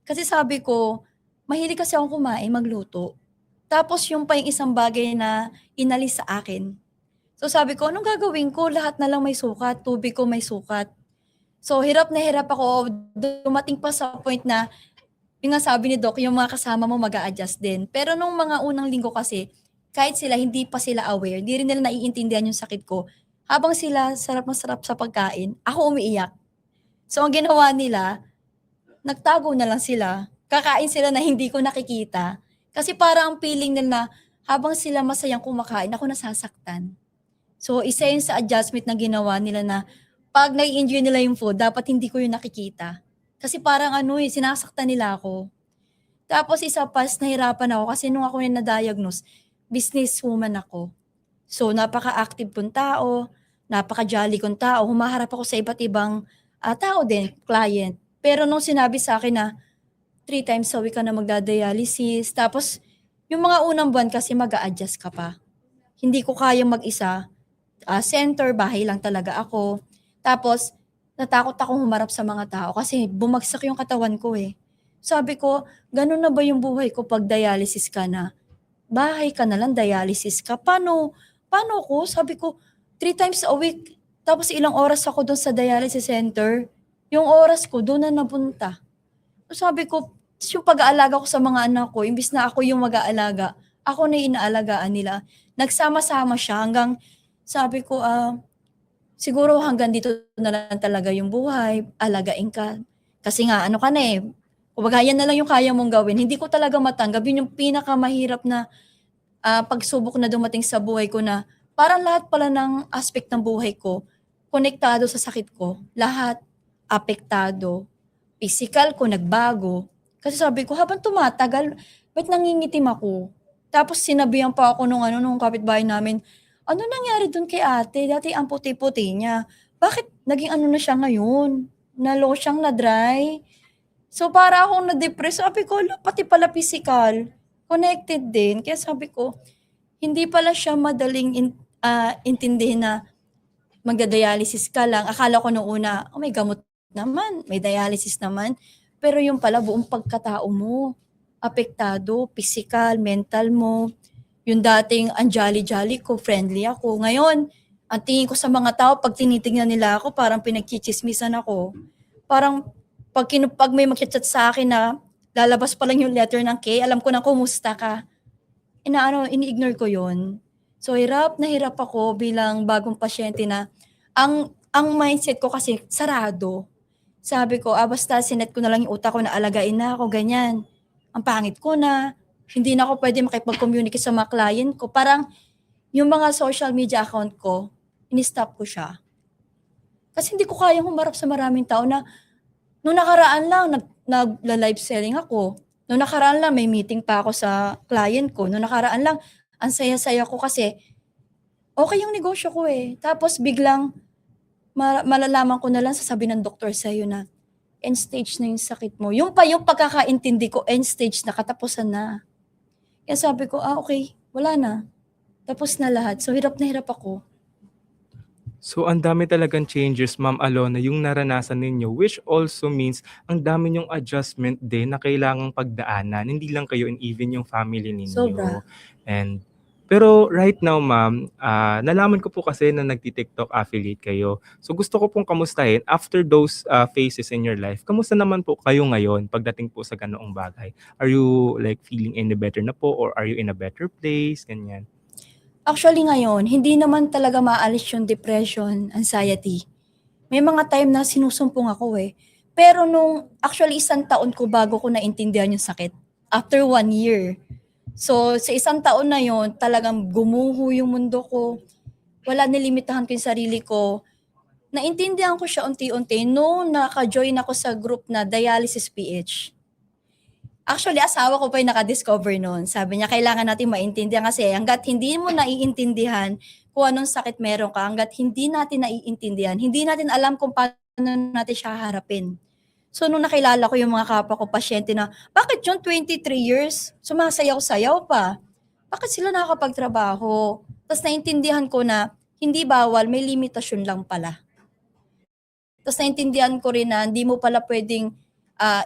Kasi sabi ko, mahilig kasi akong kumain, magluto. Tapos yung pa yung isang bagay na inalis sa akin. So sabi ko, anong gagawin ko? Lahat na lang may sukat, tubig ko may sukat. So hirap na hirap ako. Dumating pa sa point na, yung nga sabi ni Doc, yung mga kasama mo mag-a-adjust din. Pero nung mga unang linggo kasi, kahit sila, hindi pa sila aware, hindi rin nila naiintindihan yung sakit ko. Habang sila sarap na sarap sa pagkain, ako umiiyak. So ang ginawa nila, nagtago na lang sila. Kakain sila na hindi ko nakikita. Kasi parang ang feeling nila, habang sila masayang kumakain, ako nasasaktan. So isa yun sa adjustment na ginawa nila na pag nai-enjoy nila yung food, dapat hindi ko yun nakikita. Kasi parang sinasaktan nila ako. Tapos isa pa, nahirapan ako kasi nung ako yung na-diagnose, businesswoman ako. So napaka-active kong tao, napaka-jolly kong tao, humaharap ako sa iba't ibang tao din, client. Pero nung sinabi sa akin na 3 times a week ka na magdadialysis, tapos yung mga unang buwan kasi mag-a-adjust ka pa. Hindi ko kayang mag-isa. Center, bahay lang talaga ako. Tapos, natakot akong humarap sa mga tao kasi bumagsak yung katawan ko eh. Sabi ko, ganun na ba yung buhay ko pag dialysis ka na? Bahay ka na lang, dialysis ka. Paano ko? Sabi ko, 3 times a week. Tapos ilang oras ako doon sa dialysis center. Yung oras ko, doon na napunta. So sabi ko, yung pag-aalaga ko sa mga anak ko, imbis na ako yung mag-aalaga, ako na yung inaalagaan nila. Nagsama-sama siya hanggang, sabi ko, siguro hanggang dito na lang talaga yung buhay, alagain ka. Kasi nga, ka na eh, kumbaga yan na lang yung kaya mong gawin. Hindi ko talaga matanggap. Yun yung pinakamahirap na pagsubok na dumating sa buhay ko na parang lahat pala ng aspect ng buhay ko, konektado sa sakit ko. Lahat apektado. Physical ko nagbago. Kasi sabi ko, habang tumatagal, ba't nangingitim ako? Tapos sinabihan pa ako nung kapitbahay namin, ano nangyari dun kay ate? Dati ang puti-puti niya. Bakit naging na siya ngayon? Na-low siyang na-dry. So para akong na-depress. Sabi ko, pati pala physical. Connected din. Kaya sabi ko, hindi pala siya madaling intindihin na magda-dialysis ka lang. Akala ko noong una, may gamot naman, may dialysis naman. Pero yung pala buong pagkatao mo, apektado, physical, mental mo. Yung dating ang jolly-jolly ko, friendly ako. Ngayon, ang tingin ko sa mga tao, pag tinitingnan nila ako, parang pinagchichismisan ako. Parang pag may mag-chat sa akin na lalabas pa lang yung letter ng K, alam ko na kumusta ka. Ini-ignore ko yon. So hirap na hirap ako bilang bagong pasyente na ang mindset ko kasi sarado. Sabi ko, basta sinet ko na lang yung utak ko na alagain na ako, ganyan. Ang pangit ko na, hindi na ako pwede makipag-communicate sa mga client ko. Parang yung mga social media account ko, in-stop ko siya. Kasi hindi ko kayang humarap sa maraming tao na nung nakaraan lang, nagla-live selling ako. Noong nakaraan lang, may meeting pa ako sa client ko. Noong nakaraan lang, ang saya-saya ko kasi okay yung negosyo ko eh. Tapos biglang malalaman ko na lang sasabi ng doktor sa'yo na end stage na yung sakit mo. Yung pa yung pagkakaintindi ko, end stage na, katapusan na. Kaya sabi ko, okay, wala na. Tapos na lahat. So hirap na hirap ako. So ang dami talagang changes, Ma'am Alona, yung naranasan ninyo, which also means ang dami yung adjustment din na kailangang pagdaanan. Hindi lang kayo and even yung family ninyo. Sobra. And pero right now, Ma'am, nalaman ko po kasi na nagti-TikTok affiliate kayo. So gusto ko pong kamustahin after those phases in your life. Kamusta naman po kayo ngayon pagdating po sa ganoong bagay? Are you like feeling any better na po or are you in a better place? Ganyan. Actually ngayon, hindi naman talaga maalis yung depression, anxiety. May mga time na sinusumpong ako eh. Pero nung actually 1 taon ko bago ko naintindihan yung sakit. After 1 year. So sa 1 taon na yon talagang gumuho yung mundo ko. Wala, nilimitahan ko yung sarili ko. Naintindihan ko siya unti-unti nung naka-join ako sa group na Dialysis PH. Actually, asawa ko pa yung naka-discover noon. Sabi niya, kailangan natin maintindihan kasi hanggat hindi mo naiintindihan kung anong sakit meron ka, hanggat hindi natin naiintindihan, hindi natin alam kung paano natin siya harapin. So, nung nakilala ko yung mga kapwa ko pasyente na, bakit yung 23 years, sumasayaw-sayaw pa? Bakit sila nakakapagtrabaho? Tapos naintindihan ko na, hindi bawal, may limitasyon lang pala. Tapos naintindihan ko rin na, hindi mo pala pwedeng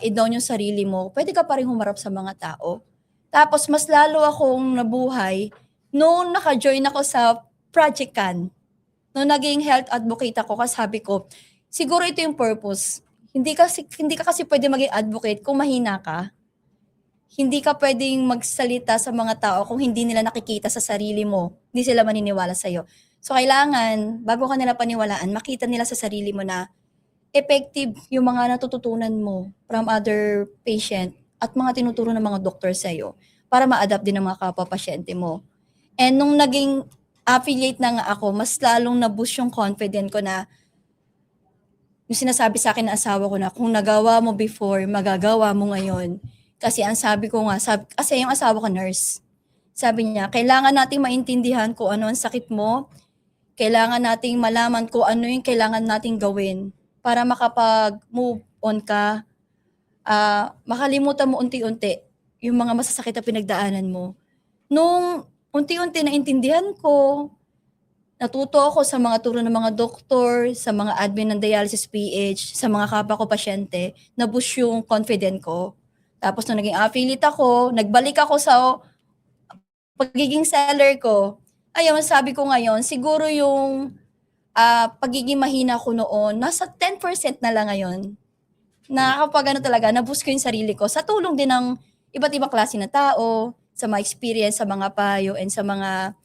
i-down yung sarili mo, pwede ka pa rin humarap sa mga tao. Tapos mas lalo akong nabuhay noong naka-join ako sa Project Can. Noong naging health advocate ako, kasi sabi ko, siguro ito yung purpose. Hindi ka kasi pwede maging advocate kung mahina ka. Hindi ka pwedeng magsalita sa mga tao kung hindi nila nakikita sa sarili mo. Hindi sila maniniwala sa'yo. So kailangan, bago ka nila paniwalaan, makita nila sa sarili mo na effective yung mga natututunan mo from other patient at mga tinuturo ng mga doktor sa'yo para ma-adapt din ng mga kapwa-pasyente mo. And nung naging affiliate na nga ako, mas lalong na-boost yung confidence ko na yung sinasabi sa akin ng asawa ko na kung nagawa mo before, magagawa mo ngayon. Kasi ang sabi ko nga, kasi yung asawa ko nurse. Sabi niya, kailangan nating maintindihan kung ano ang sakit mo, kailangan nating malaman kung ano yung kailangan nating gawin para makapag-move on ka, makalimutan mo unti-unti yung mga masasakit na pinagdaanan mo. Nung unti-unti naintindihan ko, natuto ako sa mga turo ng mga doktor, sa mga admin ng Dialysis PH, sa mga kapwa ko pasyente, na-boost yung confidence ko. Tapos nung naging affiliate ako, nagbalik ako sa pagiging seller ko. Ayun, sabi ko ngayon, siguro yung pagiging mahina ko noon, nasa 10% na lang ngayon. Na kapag talaga, na-boost ko yung sarili ko sa tulong din ng iba't ibang klase na tao, sa mga experience, sa mga payo, and sa mga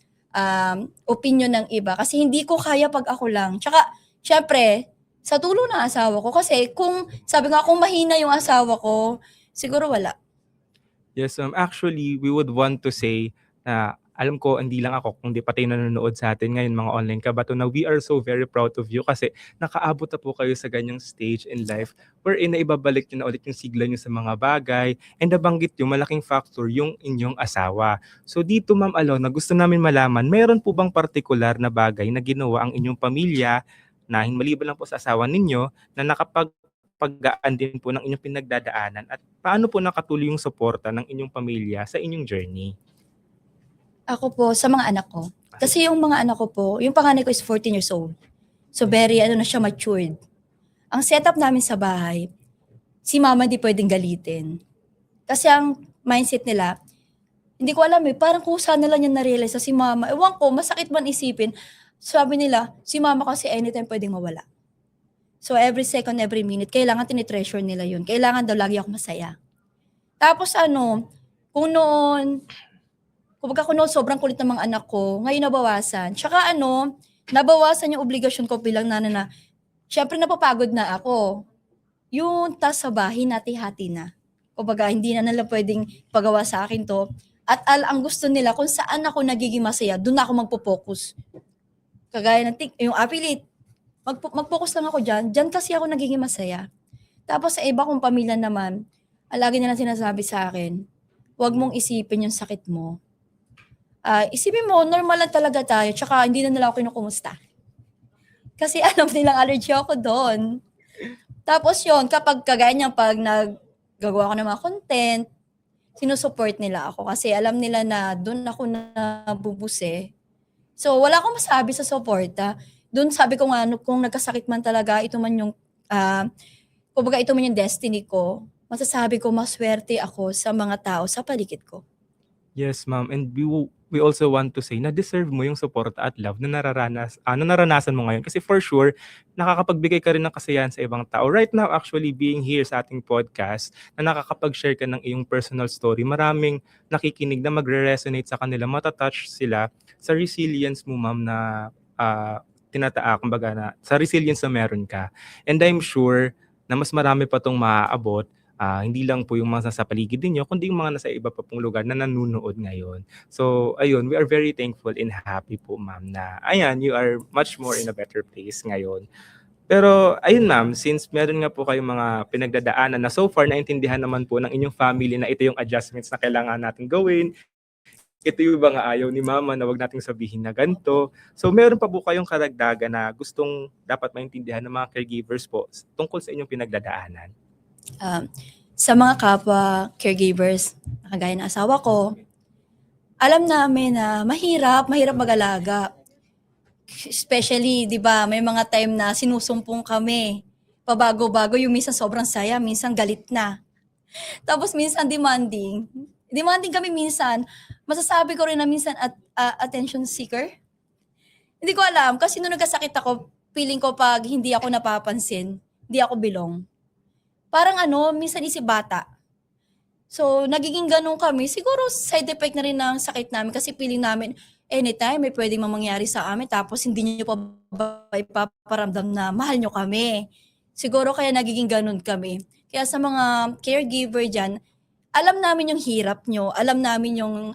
opinion ng iba. Kasi hindi ko kaya pag ako lang. Tsaka, syempre, sa tulong ng asawa ko. Kasi sabi nga, kung mahina yung asawa ko, siguro wala. Yes, actually, we would want to say na alam ko hindi lang ako kundi pati nanonood sa atin ngayon mga online kabato na we are so very proud of you kasi nakaabot na po kayo sa ganyang stage in life wherein na ibabalik nyo na ulit yung sigla nyo sa mga bagay and nabanggit yung malaking factor yung inyong asawa. So dito Ma'am Alona, gusto namin malaman, mayroon po bang particular na bagay na ginawa ang inyong pamilya na maliban lang po sa asawa ninyo na nakapagpagaan din po ng inyong pinagdadaanan at paano po nakatuloy yung suporta ng inyong pamilya sa inyong journey? Ako po, sa mga anak ko. Kasi yung mga anak ko po, yung panganay ko is 14 years old. So very, na siya, matured. Ang setup namin sa bahay, si mama di pwedeng galitin. Kasi ang mindset nila, hindi ko alam parang kusa nila niya na-realize na si mama, ewan ko, masakit man isipin, sabi nila, si mama kasi anytime pwedeng mawala. So every second, every minute, kailangan tinitreasure nila yun. Kailangan daw lagi ako masaya. Tapos kung noon sobrang kulit ng mga anak ko, ngayon nabawasan. Tsaka nabawasan yung obligasyon ko bilang nana na, syempre napapagod na ako. Yung task sa bahay, hati-hati na. Kumbaga, hindi na nila pwedeng pagawa sa akin to. At ang gusto nila, kung saan ako nagiging masaya, doon ako magpo-focus. Kagaya ng yung affiliate, mag-focus lang ako dyan kasi ako nagiging masaya. Tapos sa iba kong pamilya naman, lagi nilang sinasabi sa akin, "Wag mong isipin yung sakit mo. Isipin mo normal lang talaga tayo, tsaka hindi na nila ako kinukumusta." Kasi alam nilang allergy ako do'n. Tapos 'yun, kapag kagaya niyan 'pag naggagawa ako ng mga content, sinu-support nila ako kasi alam nila na do'n ako nabubusi. So, wala akong masabi sa suporta. Do'n sabi ko nga kung nagkasakit man talaga, ito man yung, kumbaga ito man yung destiny ko, masasabi ko masuwerte ako sa mga tao sa paligid ko. Yes, ma'am. And we also want to say na deserve mo yung support at love na na naranasan mo ngayon. Kasi for sure, nakakapagbigay ka rin ng kasiyahan sa ibang tao. Right now, actually, being here sa ating podcast, na nakakapag-share ka ng iyong personal story, maraming nakikinig na magre-resonate sa kanila, matatouch sila sa resilience mo, ma'am, na kumbaga na sa resilience na meron ka. And I'm sure na mas marami pa tong maaabot. Hindi lang po yung mga nasa paligid ninyo, kundi yung mga nasa iba pa pong lugar na nanonood ngayon. So, ayun, we are very thankful and happy po, ma'am, na ayan, you are much more in a better place ngayon. Pero, ayun, ma'am, since meron nga po kayong mga pinagdadaanan na so far, naintindihan naman po ng inyong family na ito yung adjustments na kailangan natin gawin, ito yung mga ayaw ni mama na wag nating sabihin na ganito. So, meron pa po kayong karagdagan na gustong dapat maintindihan ng mga caregivers po tungkol sa inyong pinagdadaanan? Sa mga kapwa caregivers, kagaya ng asawa ko, alam namin na mahirap mag-alaga. Especially, 'di ba, may mga time na sinusumpong kami. Pabago-bago, yung minsan sobrang saya, minsan galit na. Tapos minsan demanding. Demanding kami minsan. Masasabi ko rin na minsan attention seeker. Hindi ko alam kasi nung nagkasakit ako, feeling ko 'pag hindi ako napapansin, hindi ako belong. Parang minsan isip-bata. So, nagiging gano'n kami. Siguro side effect na rin ng sakit namin kasi feeling namin anytime may puwedeng mangyari sa amin tapos hindi niyo pa ba ipaparamdam na mahal niyo kami. Siguro kaya nagiging gano'n kami. Kaya sa mga caregiver diyan, alam namin yung hirap niyo, alam namin yung,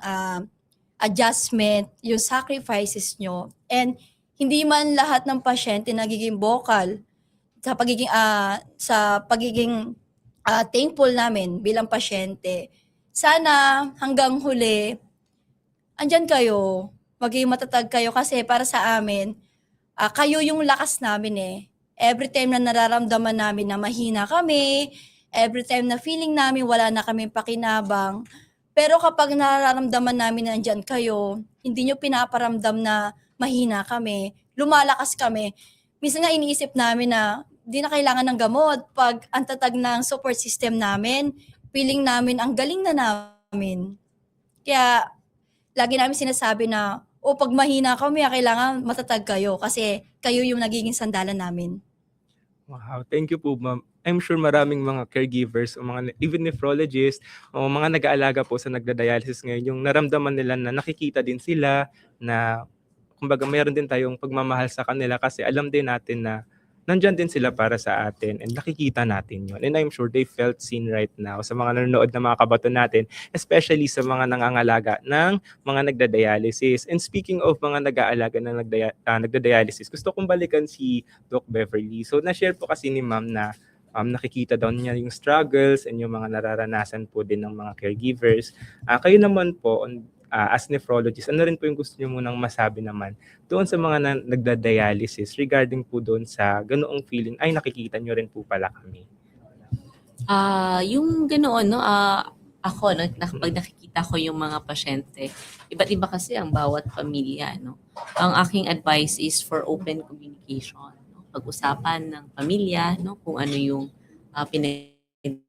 adjustment, yung sacrifices niyo, and hindi man lahat ng pasyente nagiging vocal sa pagiging thankful namin bilang pasyente. Sana hanggang huli, andiyan kayo, maging matatag kayo kasi para sa amin, kayo yung lakas namin eh. Every time na nararamdaman namin na mahina kami, every time na feeling namin wala na kaming pakinabang, pero kapag nararamdaman namin na nandiyan kayo, hindi nyo pinaparamdam na mahina kami, lumalakas kami. Minsan nga iniisip namin na di na kailangan ng gamot. Pag ang tatag ng support system namin, feeling namin ang galing na namin. Kaya lagi namin sinasabi na, pag mahina kami, kailangan matatag kayo kasi kayo yung nagiging sandalan namin. Wow, thank you po, ma'am. I'm sure maraming mga caregivers o mga even nephrologists o mga nag-aalaga po sa nagda-dialysis ngayon, yung naramdaman nila na nakikita din sila, na kumbaga mayroon din tayong pagmamahal sa kanila kasi alam din natin na nandyan din sila para sa atin and nakikita natin yun. And I'm sure they felt seen right now sa mga nanonood na mga kabato natin, especially sa mga nangangalaga ng mga nagda-dialysis. And speaking of mga nag-aalaga na nagda-dialysis, gusto kong balikan si Doc Beverly. So na-share po kasi ni ma'am na nakikita daw niya yung struggles and yung mga nararanasan po din ng mga caregivers. Kayo naman po, as nephrologist, ano rin po yung gusto niyo munang masabi naman doon sa mga nagda-dialysis regarding po doon sa ganoong feeling, ay nakikita niyo rin po pala kami? Yung ganoon, no, ako, no, pag nakikita ko yung mga pasyente, iba't iba kasi ang bawat pamilya, no. Ang aking advice is for open communication, no? Pag-usapan ng pamilya, no, kung ano yung pinagdadaanan,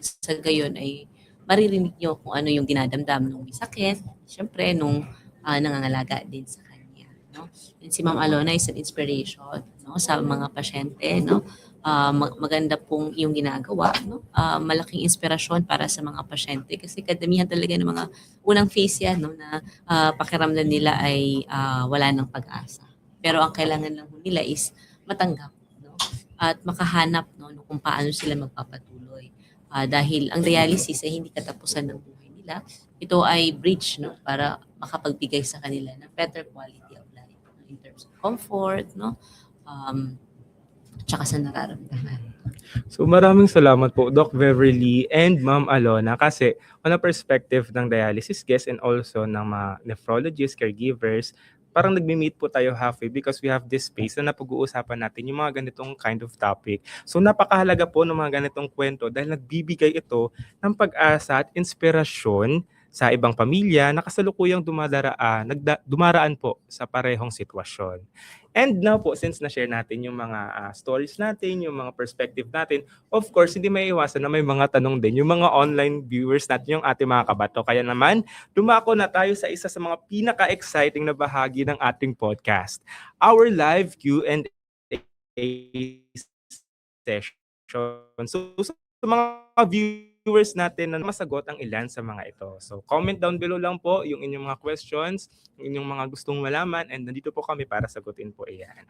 sa gayon ay maririnig nyo kung ano yung dinadamdam nung may sakit, syempre nung nangangalaga din sa kanya, no. And si Ma'am Alona is an inspiration, no, sa mga pasyente, no. Maganda pong yung ginagawa, no. Malaking inspirasyon para sa mga pasyente kasi kadamihan talaga ng mga unang phase yan, no, na pakiramdam nila ay wala ng pag-asa. Pero ang kailangan lang nila is matanggap, no, at makahanap, no, kung paano sila magpapatuloy. Dahil ang dialysis ay hindi katapusan ng buhay nila. Ito ay bridge, no, para makapagbigay sa kanila ng better quality of life, no, in terms of comfort, no, tsaka sa nararamdaman. So maraming salamat po Doc Beverly and Ma'am Alona kasi on a perspective ng dialysis guests and also ng mga nephrologists, caregivers, parang nagme-meet po tayo halfway because we have this space na napag-uusapan natin yung mga ganitong kind of topic. So napakahalaga po ng mga ganitong kwento dahil nagbibigay ito ng pag-asa at inspirasyon sa ibang pamilya na kasalukuyang dumaraan po sa parehong sitwasyon. And now po, since na-share natin yung mga stories natin, yung mga perspective natin, of course, hindi may iwasan na may mga tanong din yung mga online viewers natin, yung ating mga kabato. Kaya naman, dumako na tayo sa isa sa mga pinaka-exciting na bahagi ng ating podcast, our live Q&A session. So, sa mga viewers natin na masagot ang ilan sa mga ito. So, comment down below lang po yung inyong mga questions, yung inyong mga gustong malaman, and nandito po kami para sagutin po iyan.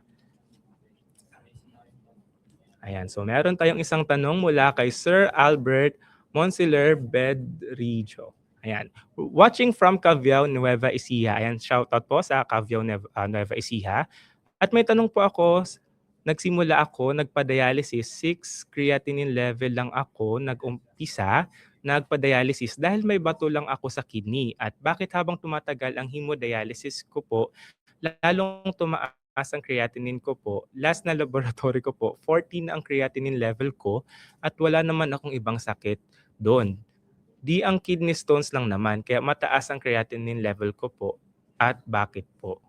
Ayan, so meron tayong isang tanong mula kay Sir Albert Monsiler Bedrijo. Ayan, watching from Cavite, Nueva Ecija. Ayan, shoutout po sa Cavite, Nueva Ecija. At may tanong po ako, nagsimula ako, nagpa-dialysis, 6 creatinine level lang ako, nag-umpisa, nagpa-dialysis dahil may bato lang ako sa kidney. At bakit habang tumatagal ang hemodialysis ko po, lalong tumaas ang creatinine ko po. Last na laboratory ko po, 14 na ang creatinine level ko at wala naman akong ibang sakit doon. Di ang kidney stones lang naman, kaya mataas ang creatinine level ko po. At bakit po?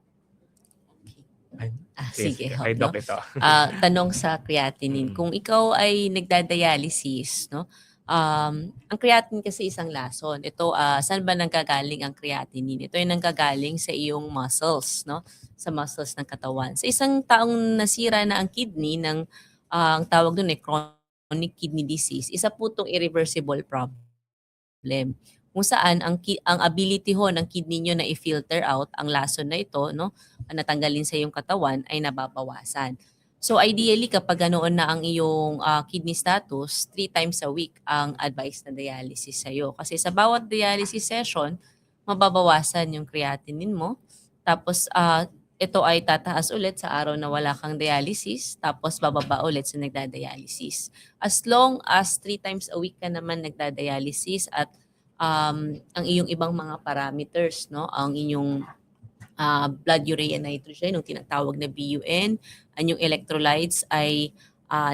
Sige, Kay no? Doc ito. Tanong sa creatinine. Kung ikaw ay nagdadialysis, no? Ang creatinine kasi isang lason. Ito, saan ba nanggagaling ang creatinine? Ito ay nanggagaling sa iyong muscles, no? Sa muscles ng katawan. Sa isang taong nasira na ang kidney ng ang tawag doon ay chronic kidney disease, isa po itong irreversible problem. Kung saan ang ability ho ng kidney nyo na i-filter out ang lason na ito, no, natanggalin sa iyong katawan ay nababawasan. So ideally kapag ganoon na ang iyong kidney status, 3 times a week ang advice na dialysis sa iyo. Kasi sa bawat dialysis session, mababawasan yung creatinine mo. Tapos ito ay tataas ulit sa araw na wala kang dialysis, tapos bababa ulit sa nagdadialysis. As long as 3 times a week ka naman nagdadialysis at ang iyong ibang mga parameters, no, ang inyong blood urea nitrogen, yung tinatawag na BUN, ang yung electrolytes ay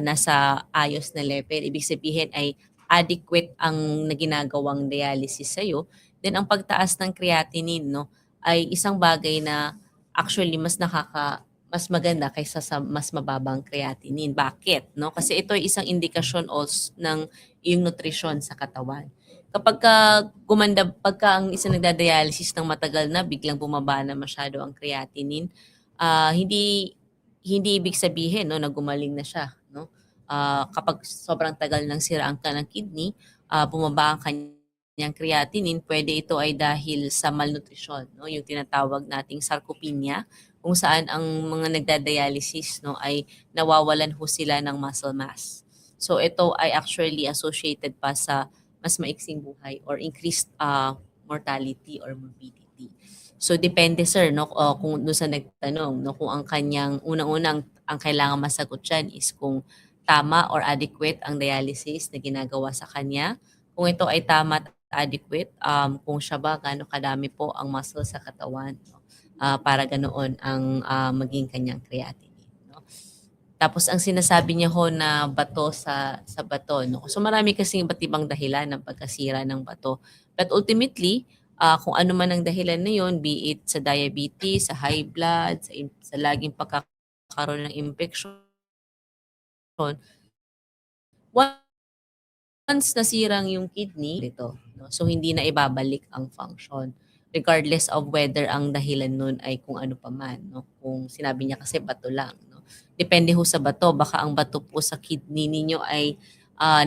nasa ayos na level. Ibig sabihin ay adequate ang naginagawang dialysis sa'yo. Then ang pagtaas ng creatinine, no, ay isang bagay na actually mas maganda kaysa sa mas mababang creatinine. Bakit? No? Kasi ito ay isang indikasyon also ng iyong nutrisyon sa katawan. Kapag pagka ang isang nagdadialysis ng matagal na, biglang bumaba na masyado ang creatinine, hindi ibig sabihin no, na gumaling na siya. No? Kapag sobrang tagal nang siraan ka ng kidney, bumaba ang kanyang creatinine, pwede ito ay dahil sa malnutrition, no? Yung tinatawag nating sarcopenia, kung saan ang mga nagdadialysis no, ay nawawalan ho sila ng muscle mass. So ito ay actually associated pa sa mas maiksing buhay or increased mortality or morbidity. So depende sir no kung doon sa nagtanong no kung ang kanyang unang-unang ang kailangan masagot diyan is kung tama or adequate ang dialysis na ginagawa sa kanya. Kung ito ay tama at adequate, kung siya ba gaano kadami po ang muscle sa katawan no? Para ganoon ang maging kanyang creatinine. Tapos ang sinasabi niya ho na bato sa bato. No? So marami kasing iba't ibang dahilan ng pagkasira ng bato. But ultimately, kung ano man ang dahilan na yon, be it sa diabetes, sa high blood, sa laging pagkakaroon ng infection, once nasirang yung kidney, ito, no? So hindi na ibabalik ang function regardless of whether ang dahilan nun ay kung ano pa man. No? Kung sinabi niya kasi bato lang. No? Depende ho sa bato. Baka ang bato po sa kidney ninyo ay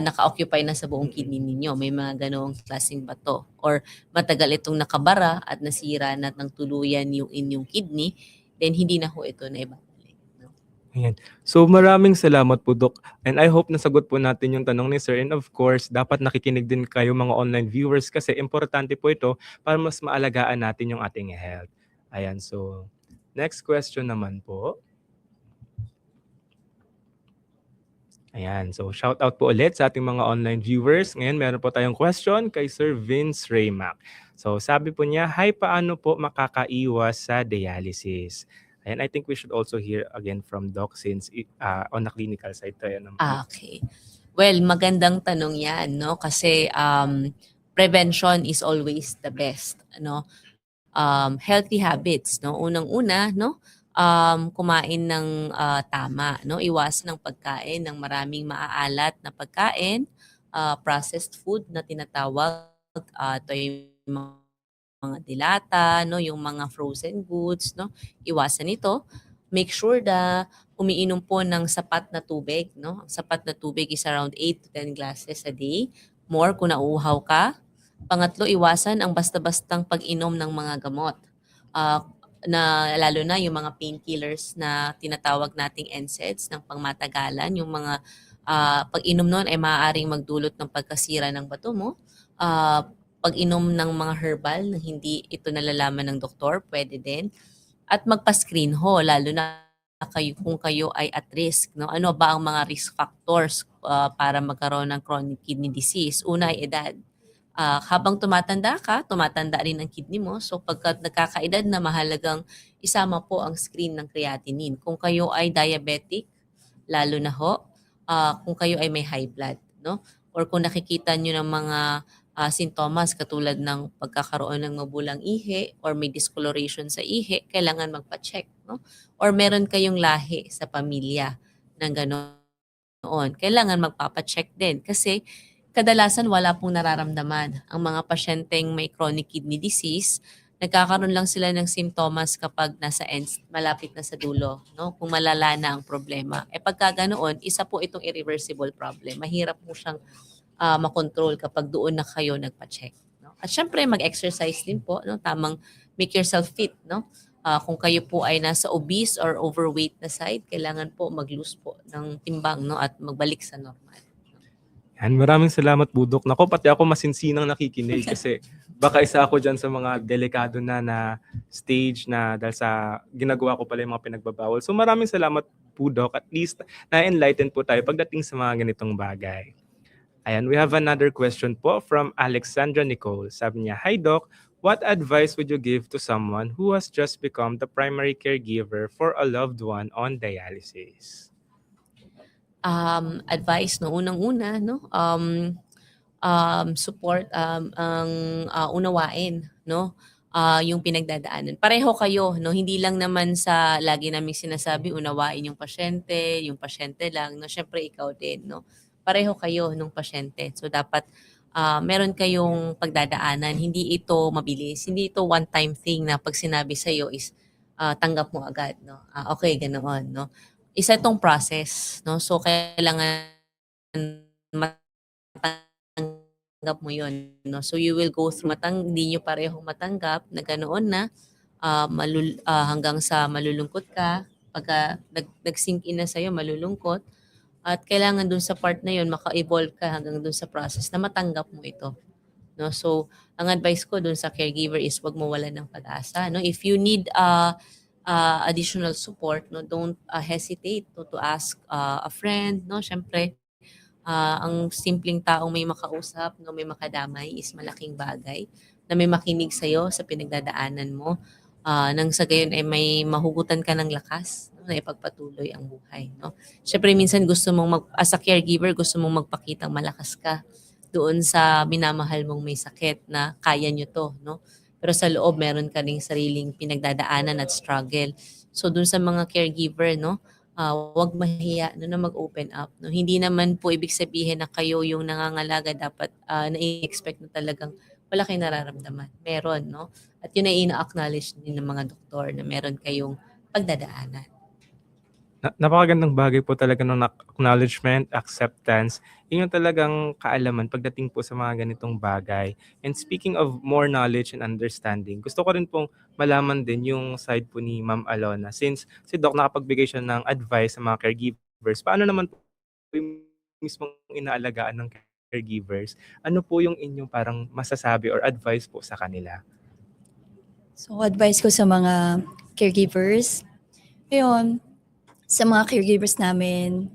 naka-occupy na sa buong kidney ninyo. May mga ganong klaseng bato. Or matagal itong nakabara at nasira na ng tuluyan yung inyong kidney, then hindi na ho ito na ibabalik. No? Ayan. So maraming salamat po Doc. And I hope nasagot po natin yung tanong ni Sir. And of course, dapat nakikinig din kayo mga online viewers kasi importante po ito para mas maalagaan natin yung ating health. Ayan, so next question naman po. Ayan, so shout out po ulit sa ating mga online viewers. Ngayon meron po tayong question kay Sir Vince Raymac. So sabi po niya, hi, paano po makakaiwas sa dialysis? And I think we should also hear again from Doc since on the clinical side tayo naman. Okay. Well, magandang tanong 'yan, no? Kasi prevention is always the best, no? Healthy habits, no? Unang-una, no? Kumain ng tama, no? Iwas ng pagkain ng maraming maaalat na pagkain, processed food na tinatawag, ito yung mga dilata, no? Yung mga frozen goods, no? Iwasan ito. Make sure na umiinom po ng sapat na tubig, no? Ang sapat na tubig is around 8 to 10 glasses a day. More kung nauuhaw ka. Pangatlo, iwasan ang basta-bastang pag-inom ng mga gamot. Na lalo na yung mga painkillers na tinatawag nating NSAIDs ng pangmatagalan, yung mga pag-inom noon ay maaaring magdulot ng pagkasira ng bato mo. Pag-inom ng mga herbal na hindi ito nalalaman ng doktor, pwede din. At magpa-screen ho, lalo na kung kayo ay at risk. No? Ano ba ang mga risk factors para magkaroon ng chronic kidney disease? Una ay edad. Habang tumatanda ka, tumatanda rin ang kidney mo. So pagka nagkakaedad na, mahalagang isama po ang screen ng creatinine. Kung kayo ay diabetic, lalo na ho, kung kayo ay may high blood, no? Or kung nakikita nyo ng mga sintomas katulad ng pagkakaroon ng mabulang ihi or may discoloration sa ihi, kailangan magpa-check, no? Or meron kayong lahi sa pamilya ng ganoon, kailangan magpapa-check din kasi kadalasan wala pong nararamdaman. Ang mga pasyenteng may chronic kidney disease, nagkakaroon lang sila ng simptomas kapag nasa ends, malapit na sa dulo, no? Kung malala na ang problema. Pagka ganoon, isa po itong irreversible problem. Mahirap po siyang makontrol kapag doon na kayo nagpa-check, no? At syempre mag-exercise din po, no? Tamang make yourself fit, no? Kung kayo po ay nasa obese or overweight na side, kailangan po mag-lose po ng timbang, no? At magbalik sa normal. Yan, maraming salamat, Budok. Nako, pati ako masinsinang nakikinig kasi baka isa ako dyan sa mga delikado na stage na dahil sa ginagawa ko pala yung mga pinagbabawal. So maraming salamat, Budok. At least na-enlighten po tayo pagdating sa mga ganitong bagay. Ayan, we have another question po from Alexandra Nicole. Sabi niya, hi Doc, what advice would you give to someone who has just become the primary caregiver for a loved one on dialysis? Advice, no? Unang-una, no? Support, ang unawain, no? Yung pinagdadaanan. Pareho kayo, no? Hindi lang naman sa lagi naming sinasabi, unawain yung pasyente lang, no? Syempre ikaw din, no? Pareho kayo nung pasyente. So dapat meron kayong pagdadaanan. Hindi ito mabilis. Hindi ito one-time thing na pag sinabi sa'yo is tanggap mo agad, no? Okay, ganoon, no? Isa itong process, no? So kailangan matanggap mo 'yon, no? So you will go through hindi niyo parehong matanggap na ganoon na hanggang sa malulungkot ka. Pagka nag-sink in na sa'yo, malulungkot. At kailangan dun sa part na 'yon maka-evolve ka hanggang dun sa process na matanggap mo ito, no? So ang advice ko dun sa caregiver is wag mo walan ng pag-asa, no? If you need additional support, no, don't hesitate to ask a friend, no? Syempre ang simpleng taong may makausap, no, may makadamay is malaking bagay na may makinig sa iyo sa pinagdadaanan mo, nang sa gayon ay may mahugutan ka ng lakas, no, na ipagpatuloy ang buhay, no? Syempre minsan gusto mong as a caregiver gusto mong magpakitang malakas ka doon sa minamahal mong may sakit na kaya nyo to, no? Pero sa loob meron ka ring sariling pinagdadaanan at struggle. So doon sa mga caregiver, no, wag mahiya no, na mag-open up, no. Hindi naman po ibig sabihin na kayo yung nangangalaga dapat na-expect na talagang wala kayong nararamdaman. Meron, no? At yun ay ina-acknowledge din ng mga doktor na meron kayong pagdadaanan. Napakagandang bagay po talaga ng acknowledgement, acceptance. Yun yung talagang kaalaman pagdating po sa mga ganitong bagay. And speaking of more knowledge and understanding, gusto ko rin pong malaman din yung side po ni Ma'am Alona. Since si Doc nakapagbigay siya ng advice sa mga caregivers, paano naman po yung mismong inaalagaan ng caregivers? Ano po yung inyong parang masasabi or advice po sa kanila? So, advice ko sa mga caregivers, yun, sa mga caregivers namin,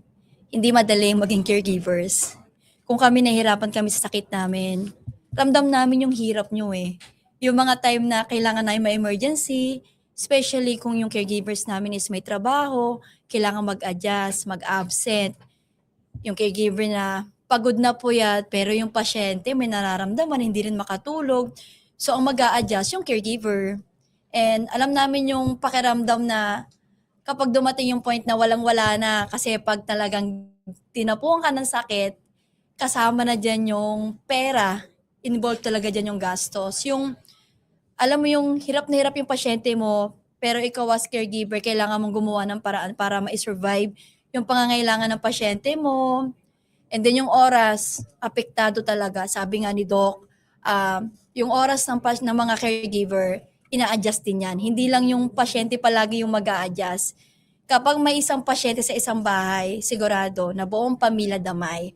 hindi madaling maging caregivers. Kung kami nahihirapan kami sa sakit namin, ramdam namin yung hirap nyo eh. Yung mga time na kailangan namin may emergency, especially kung yung caregivers namin is may trabaho, kailangan mag-adjust, mag-absent. Yung caregiver na pagod na po yan, pero yung pasyente may nararamdaman, hindi rin makatulog. So, ang mag-a-adjust yung caregiver. And alam namin yung pakiramdam na kapag dumating yung point na walang-wala na, kasi pag talagang tinapuan ka ng sakit, kasama na dyan yung pera, involved talaga dyan yung gastos. Yung, alam mo yung hirap na hirap yung pasyente mo, pero ikaw as caregiver, kailangan mong gumawa ng paraan para ma-survive yung pangangailangan ng pasyente mo. And then yung oras, apektado talaga. Sabi nga ni Doc, yung oras ng mga caregiver, ina-adjust din yan. Hindi lang yung pasyente palagi yung mag-a-adjust. Kapag may isang pasyente sa isang bahay, sigurado na buong pamilya damay.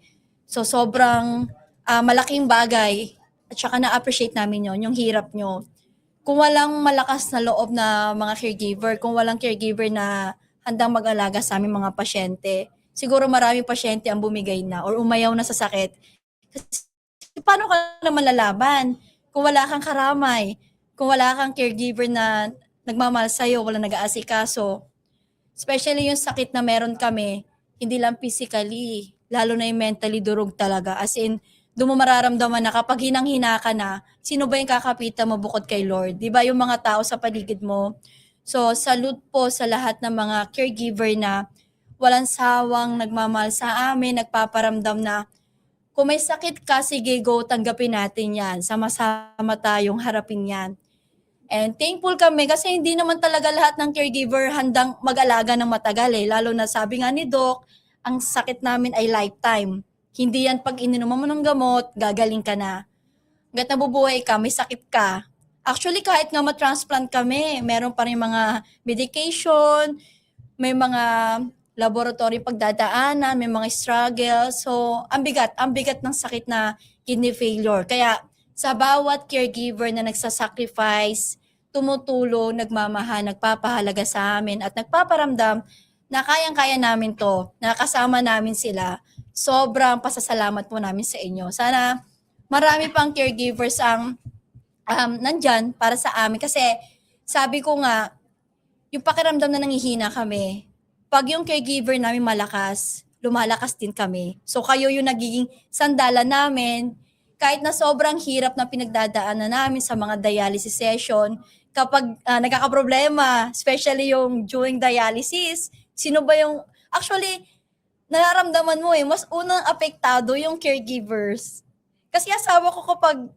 So sobrang malaking bagay at saka na-appreciate namin yon yung hirap nyo. Kung walang malakas na loob na mga caregiver, kung walang caregiver na handang mag-alaga sa aming mga pasyente, siguro maraming pasyente ang bumigay na or umayaw na sa sakit. Kasi paano ka naman lalaban kung wala kang karamay, kung wala kang caregiver na nagmamahal sa'yo, wala nag-aasikaso. Especially yung sakit na meron kami, hindi lang physically, lalo na yung mentally durog talaga. As in, doon mo mararamdaman na kapag hinang-hina ka na, sino ba yung kakapitan mo bukod kay Lord? Di ba yung mga tao sa paligid mo? So, salute po sa lahat ng mga caregiver na walang sawang nagmamahal sa amin, nagpaparamdam na kung may sakit ka, sige go, tanggapin natin yan. Sama-sama tayong harapin yan. And thankful kami kasi hindi naman talaga lahat ng caregiver handang mag-alaga ng matagal eh. Lalo na sabi nga ni Doc, ang sakit namin ay lifetime. Hindi yan pag ininom mo ng gamot, gagaling ka na. Hanggat nabubuhay ka, may sakit ka. Actually, kahit nga ma-transplant kami, meron pa rin mga medication, may mga laboratory pagdadaanan, may mga struggle. So, ang bigat ng sakit na kidney failure. Kaya, sa bawat caregiver na nagsasacrifice, tumutulong, nagmamahal, nagpapahalaga sa amin, at nagpaparamdam na kayang-kaya namin to, na kasama namin sila, sobrang pasasalamat po namin sa inyo. Sana marami pang caregivers ang nandyan para sa amin. Kasi sabi ko nga, yung pakiramdam na nangihina kami, pag yung caregiver namin malakas, lumalakas din kami. So kayo yung nagiging sandalan namin, kahit na sobrang hirap na pinagdadaanan namin sa mga dialysis session, kapag nagkakaproblema, especially yung during dialysis, sino ba yung, actually, nararamdaman mo mas unang apektado yung caregivers. Kasi asawa ko kapag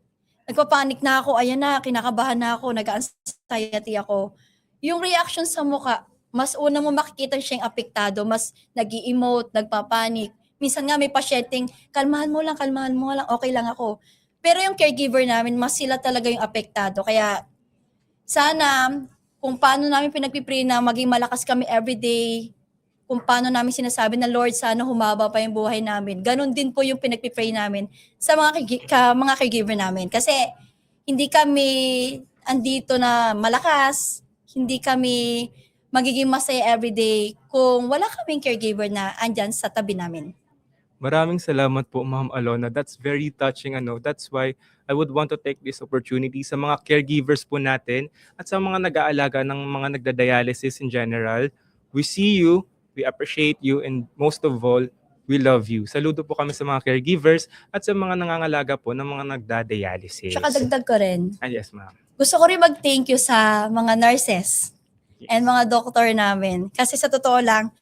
nagpapanik na ako, ayan na, kinakabahan na ako, nag-anxiety ako, yung reaction sa mukha, mas una mo makikita siyang apektado, mas nag-i-emote, nagpapanik. Minsan nga may pasyenteng, kalmahan mo lang, okay lang ako. Pero yung caregiver namin, mas sila talaga yung apektado. Kaya sana, kung paano namin pinagpipray na maging malakas kami everyday, kung paano namin sinasabi na Lord, sana humaba pa yung buhay namin. Ganon din po yung pinagpipray namin sa mga caregiver namin. Kasi hindi kami andito na malakas, hindi kami magiging masaya everyday kung wala kaming caregiver na andyan sa tabi namin. Maraming salamat po, Ma'am Alona. That's very touching. That's why I would want to take this opportunity sa mga caregivers po natin at sa mga nag-aalaga ng mga nagda-dialysis in general. We see you, we appreciate you, and most of all, we love you. Saludo po kami sa mga caregivers at sa mga nangangalaga po ng mga nagda-dialysis. Tsaka dagdag ko rin. Yes, ma'am. Gusto ko rin mag-thank you sa mga nurses and mga doktor namin. Kasi sa totoo lang,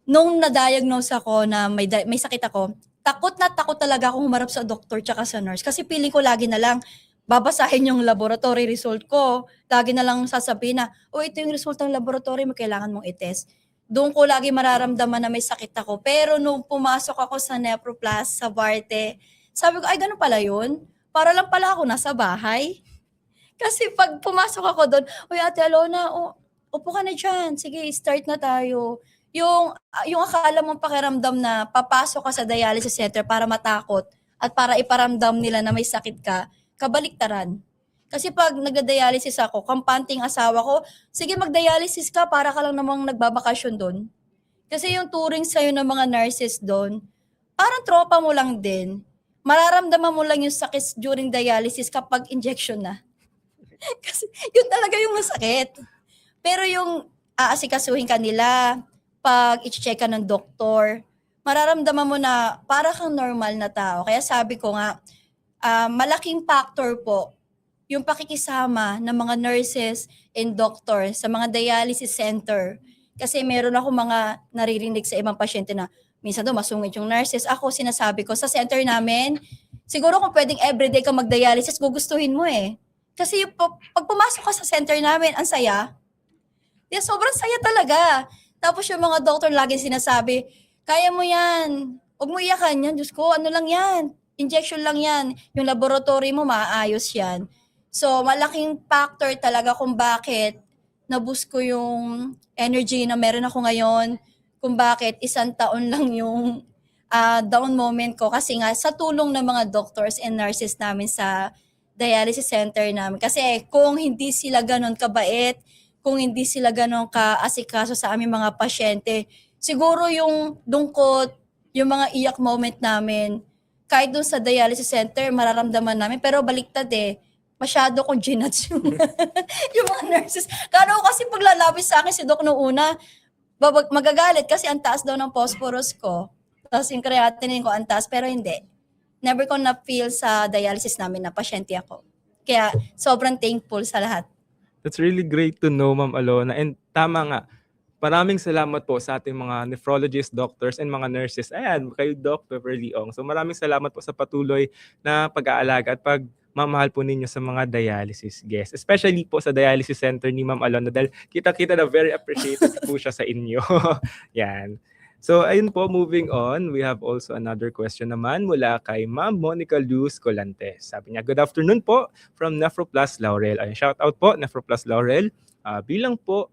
nung na-diagnose ako na may sakit ako, takot na takot talaga akong humarap sa doktor tsaka sa nurse. Kasi feeling ko lagi na lang, babasahin yung laboratory result ko. Lagi na lang sasabihin na, ito yung result ng laboratory, may kailangan mong i-test. Doon ko lagi mararamdaman na may sakit ako. Pero nung pumasok ako sa Nephroplast, sa Barte, sabi ko, ay ganun pala yun? Para lang pala ako nasa bahay. Kasi pag pumasok ako doon, Ate Alona, upo ka na dyan. Sige, start na tayo. Yung akala mong pakiramdam na papasok ka sa dialysis center para matakot at para iparamdam nila na may sakit ka, kabaliktaran. Kasi pag nagda-dialysis ako, kampanting asawa ko, sige mag-dialysis ka para ka lang namang nagbabakasyon doon. Kasi yung turing sa'yo ng mga nurses doon, parang tropa mo lang din. Mararamdaman mo lang yung sakit during dialysis kapag injection na. Kasi yun talaga yung masakit. Pero yung aasikasuhin ka nila, pag i-check ka ng doktor, mararamdaman mo na para kang normal na tao. Kaya sabi ko nga, malaking factor po yung pakikisama ng mga nurses and doctors sa mga dialysis center. Kasi meron ako mga naririnig sa ibang pasyente na minsan daw masungit yung nurses. Ako sinasabi ko sa center namin, siguro kung pwedeng everyday ka mag-dialysis, gugustuhin mo eh. Kasi yung pag pumasok ka sa center namin, ang saya. Yeah, sobrang saya talaga. Tapos yung mga doktor laging sinasabi, kaya mo yan. Huwag mo iyakan yan. Diyos ko, ano lang yan? Injection lang yan. Yung laboratory mo, maayos yan. So, malaking factor talaga kung bakit naboost ko yung energy na meron ako ngayon. Kung bakit 1 taon lang yung down moment ko. Kasi nga, sa tulong ng mga doctors and nurses namin sa dialysis center namin. Kasi kung hindi sila ganon kabait, kung hindi sila ganon kaasikaso sa aming mga pasyente, siguro yung dungkot, yung mga iyak moment namin, kahit doon sa dialysis center, mararamdaman namin. Pero baliktad eh, masyado kong ginats yung, yung mga nurses. Kano kasi paglalabis sa akin si Doc noong una, magagalit kasi ang taas daw ng phosphorus ko. Tapos yung creatinine ko ang taas, pero hindi. Never ko na-feel sa dialysis namin na pasyente ako. Kaya sobrang thankful sa lahat. That's really great to know, Ma'am Alona. And tama nga, maraming salamat po sa ating mga nephrologist, doctors, and mga nurses. Ayan, kay Doc Beverly Ong. So maraming salamat po sa patuloy na pag-aalaga at pagmamahal po ninyo sa mga dialysis guests. Especially po sa dialysis center ni Ma'am Alona dahil kita-kita na very appreciated po siya sa inyo. Yan. So ayun po, moving on, we have also another question naman mula kay Ma'am Monica Luz Colantes. Sabi niya, good afternoon po from Nephroplus Laurel. Ayun, shout out po, Nephroplus Laurel. Bilang po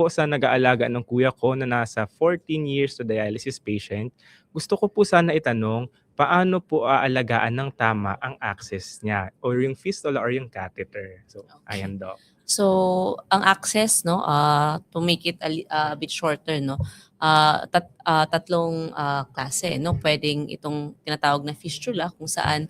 sa nag-aalaga ng kuya ko na nasa 14 years to dialysis patient, gusto ko po sana itanong, paano po aalagaan ng tama ang access niya or yung fistula or yung catheter? So, ayan Doc. So, ang access, no, to make it a bit shorter, no, tatlong klase, no, pwedeng itong tinatawag na fistula kung saan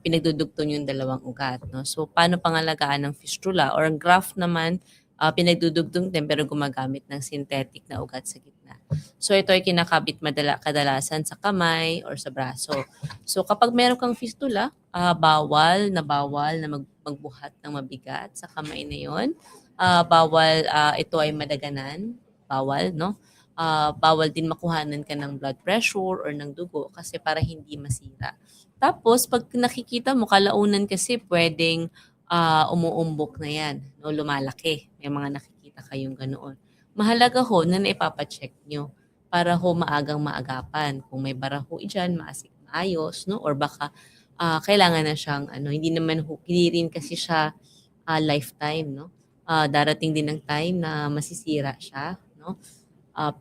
pinagdudugtong yung dalawang ugat, no. So, paano pangalagaan ng fistula or ang graft naman, pinagdudugtong din pero gumagamit ng synthetic na ugat sa gitna. So, ito ay kinakabit kadalasan sa kamay or sa braso. So, kapag meron kang fistula, bawal na magbuhat ng mabigat sa kamay na yon. Bawal ito ay madaganan. Bawal, no? Bawal din makuhanan ka ng blood pressure or ng dugo kasi para hindi masira. Tapos, pag nakikita mo, kalaunan kasi pwedeng umuumbok na yan, no? Lumalaki. May mga nakikita kayong ganoon. Mahalaga ho na naipapacheck nyo para ho maagang maagapan. Kung may bara ho dyan, maayos, no? Or baka kailangan na siyang hindi rin kasi siya lifetime, no? Darating din ng time na masisira siya, no?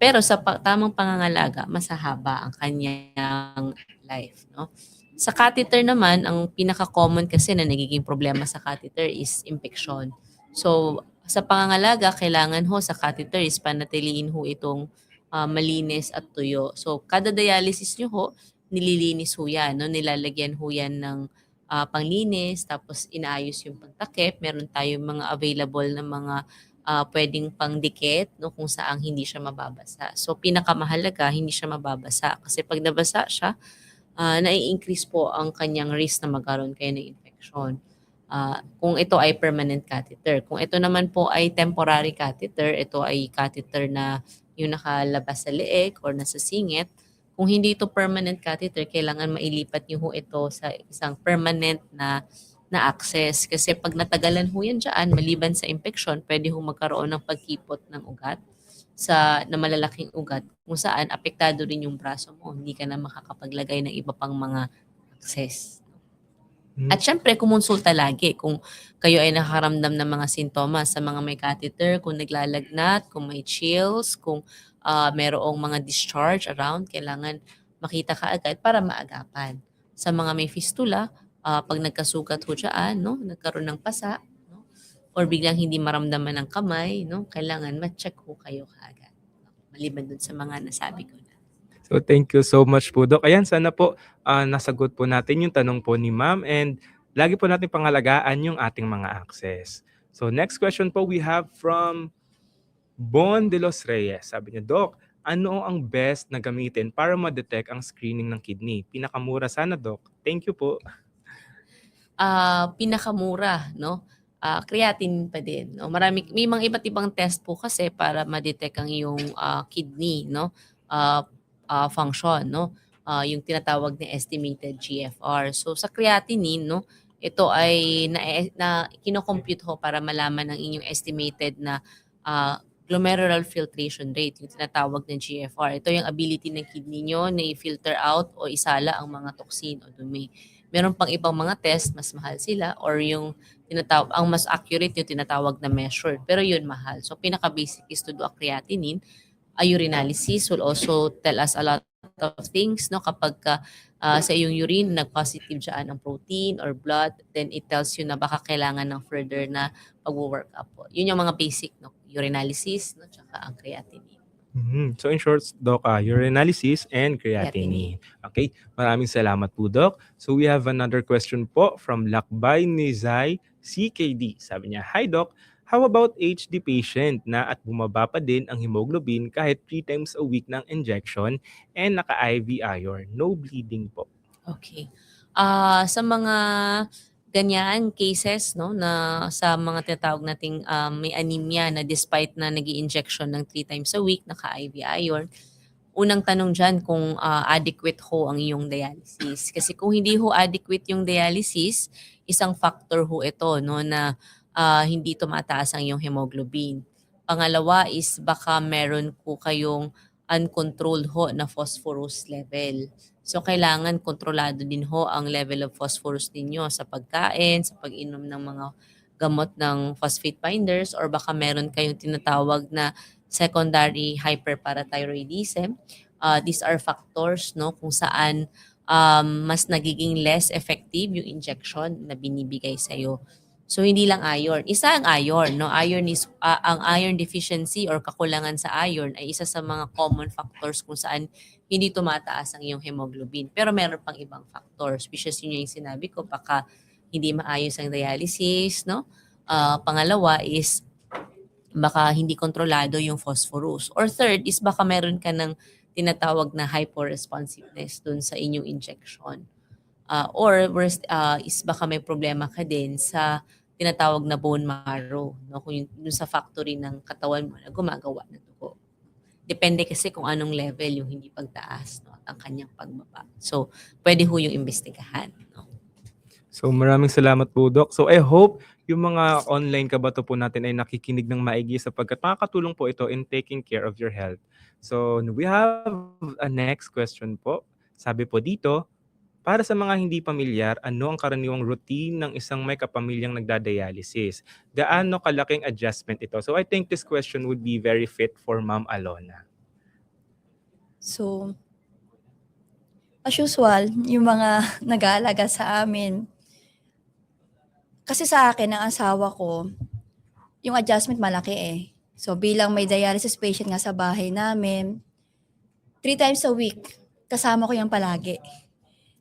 Pero sa tamang pangangalaga, masahaba ang kanyang life, no? Sa catheter naman, ang pinaka-common kasi na nagiging problema sa catheter is infection. So, sa pangangalaga, kailangan ho sa catheter is panatiliin ho itong malinis at tuyo. So, kada dialysis nyo ho, nililinis ho yan, no? Nilalagyan ho yan ng panglinis, tapos inaayos yung pagtakip. Meron tayong mga available na mga pwedeng pangdikit, no? Kung saan hindi siya mababasa. So, pinakamahalaga, hindi siya mababasa. Kasi pag nabasa siya, nai-increase po ang kanyang risk na magkaroon kayo ng infection. Kung ito ay permanent catheter. Kung ito naman po ay temporary catheter, ito ay catheter na yung nakalabas sa leeg or nasa singit. Kung hindi ito permanent catheter, kailangan mailipat niyo ho ito sa isang permanent na access. Kasi pag natagalan ho yan dyan, maliban sa infection, pwede ho magkaroon ng pagkipot ng ugat na malalaking ugat kung saan apektado rin yung braso mo. Hindi ka na makakapaglagay ng iba pang mga access. At syempre, kumonsulta lagi kung kayo ay nakakaramdam ng mga sintomas sa mga may catheter, kung naglalagnat, kung may chills, kung merong mga discharge around, kailangan makita ka agad para maagapan. Sa mga may fistula, pag nagkasugat ho dyan, no, nagkaroon ng pasa, no, or biglang hindi maramdaman ng kamay, no, kailangan ma-check ho kayo kaagad. maliban dun sa mga nasabi ko na. So thank you so much po, Doc. Ayan, sana po nasagot po natin yung tanong po ni Ma'am, and lagi po natin pangalagaan yung ating mga access. So next question po we have from Bon de los Reyes. Sabi niya, Doc, ano ang best na gamitin para ma-detect ang screening ng kidney? Pinakamura sana, Doc. Thank you po. Pinakamura, no? Creatinine pa din, no? May mga iba't ibang test po kasi para ma-detect ang iyong kidney, no? Function, no? Yung tinatawag na estimated GFR. So sa creatinine, no, ito ay na kino-compute ho para malaman ang inyong estimated na glomerular filtration rate, yung tinatawag na GFR. Ito yung ability ng kidney nyo na i-filter out o isala ang mga toxin o dumi. Meron pang ibang mga test, mas mahal sila, or yung ang mas accurate yung tinatawag na measured, pero yun mahal. So pinaka-basic is to do a creatinine. A urinalysis will also tell us a lot of things, no? Kapag sa iyong urine nag-positive dyan ang protein or blood, then it tells you na baka kailangan ng further na pag-work up po. Yun yung mga basic, no? Urinalysis, no? Tsaka ang creatinine. So in short, Doc, urinalysis and creatinine. Okay, maraming salamat po, Doc. So we have another question po from Lakbay Nizay CKD. Sabi niya, Hi Doc, how about HD patient na at bumaba pa din ang hemoglobin kahit 3 times a week ng injection and naka-IV iron, no bleeding po? Okay. Sa mga ganyan cases, no, na sa mga tinatawag nating may anemia na despite na nag-i-injection ng 3 times a week, naka-IV iron, unang tanong dyan kung adequate ho ang iyong dialysis. Kasi kung hindi ho adequate yung dialysis, isang factor ho ito, no, na hindi tumataas ang iyong hemoglobin. Pangalawa is baka meron po kayong uncontrolled ho na phosphorus level. So kailangan kontrolado din ho ang level of phosphorus ninyo sa pagkain, sa pag-inom ng mga gamot ng phosphate binders, or baka meron kayong tinatawag na secondary hyperparathyroidism. These are factors, no, kung saan mas nagiging less effective yung injection na binibigay sa iyo. So hindi lang iron. Isa ang iron, no? Iron is ang iron deficiency or kakulangan sa iron ay isa sa mga common factors kung saan hindi tumataas ang iyong hemoglobin. Pero meron pang ibang factors, which is yun yung sinabi ko, baka hindi maayos ang dialysis, no? Pangalawa is baka hindi kontrolado yung phosphorus. Or third is baka meron ka ng tinatawag na hyporesponsiveness dun sa inyong injection. Or worst is baka may problema ka din sa tinatawag na bone marrow, no? Kung yung sa factory ng katawan mo na gumagawa ng dugo. Depende kasi kung anong level yung hindi pagtaas, no, at ang kanyang pagbaba. So, pwede ho yung imbestigahan, no? So maraming salamat po, Doc. So I hope yung mga online kabato po natin ay nakikinig ng maigi sapagkat makakatulong po ito in taking care of your health. So we have a next question po. Sabi po dito, para sa mga hindi pamilyar, ano ang karaniwang routine ng isang may kapamilyang nagdadialysis? Gaano kalaking adjustment ito? So I think this question would be very fit for Ma'am Alona. So, as usual, yung mga nag-aalaga sa amin, kasi sa akin, ang asawa ko, yung adjustment malaki eh. So, bilang may dialysis patient nga sa bahay namin, 3 times a week, kasama ko yan palagi.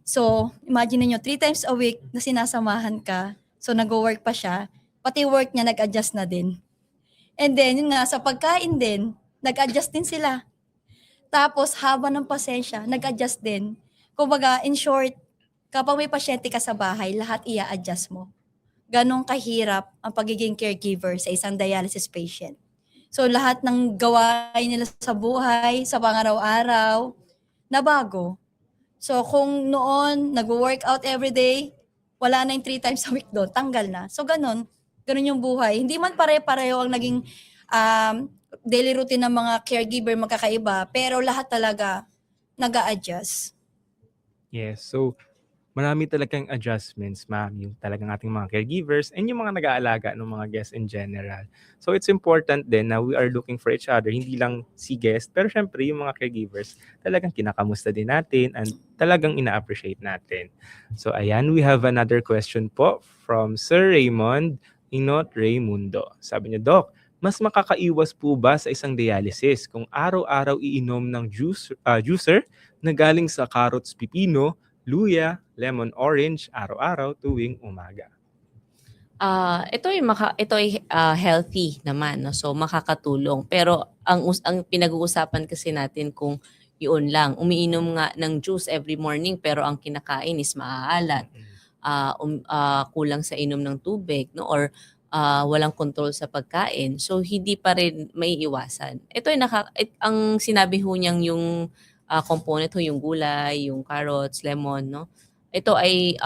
So, imagine niyo 3 times a week na sinasamahan ka, so nag-work pa siya, pati work niya nag-adjust na din. And then, yun nga, sa pagkain din, nag-adjust din sila. Tapos, haba ng pasensya, nag-adjust din. Kumbaga, in short, kapag may pasyente ka sa bahay, lahat i-adjust mo. Ganong kahirap ang pagiging caregiver sa isang dialysis patient. So, lahat ng gawain nila sa buhay, sa pangaraw-araw, nabago. So, kung noon, nag-workout everyday, wala na yung 3 times a week doon, tanggal na. So, ganon yung buhay. Hindi man pare-pareho ang naging daily routine ng mga caregiver magkakaiba, pero lahat talaga nag-a-adjust. Yes, so marami talagang adjustments, ma'am, yung talagang ating mga caregivers and yung mga nag-aalaga ng mga guests in general. So it's important din na we are looking for each other, hindi lang si guest, pero syempre yung mga caregivers, talagang kinakamusta din natin and talagang ina-appreciate natin. So ayan, we have another question po from Sir Raymond Inot Raymundo. Sabi niya, Doc, mas makakaiwas po ba sa isang dialysis kung araw-araw iinom ng juicer na galing sa carrots, pipino, luya, lemon, orange araw-araw tuwing umaga? Ito ay healthy naman, no? So makakatulong. Pero ang pinag-uusapan kasi natin kung yun lang, umiinom nga ng juice every morning pero ang kinakain is maaalat, kulang sa inom ng tubig, no? Or walang control sa pagkain. So hindi pa rin maiiwasan. Ang sinabi ho niyang yung component ho, yung gulay, yung carrots, lemon, no? Ito ay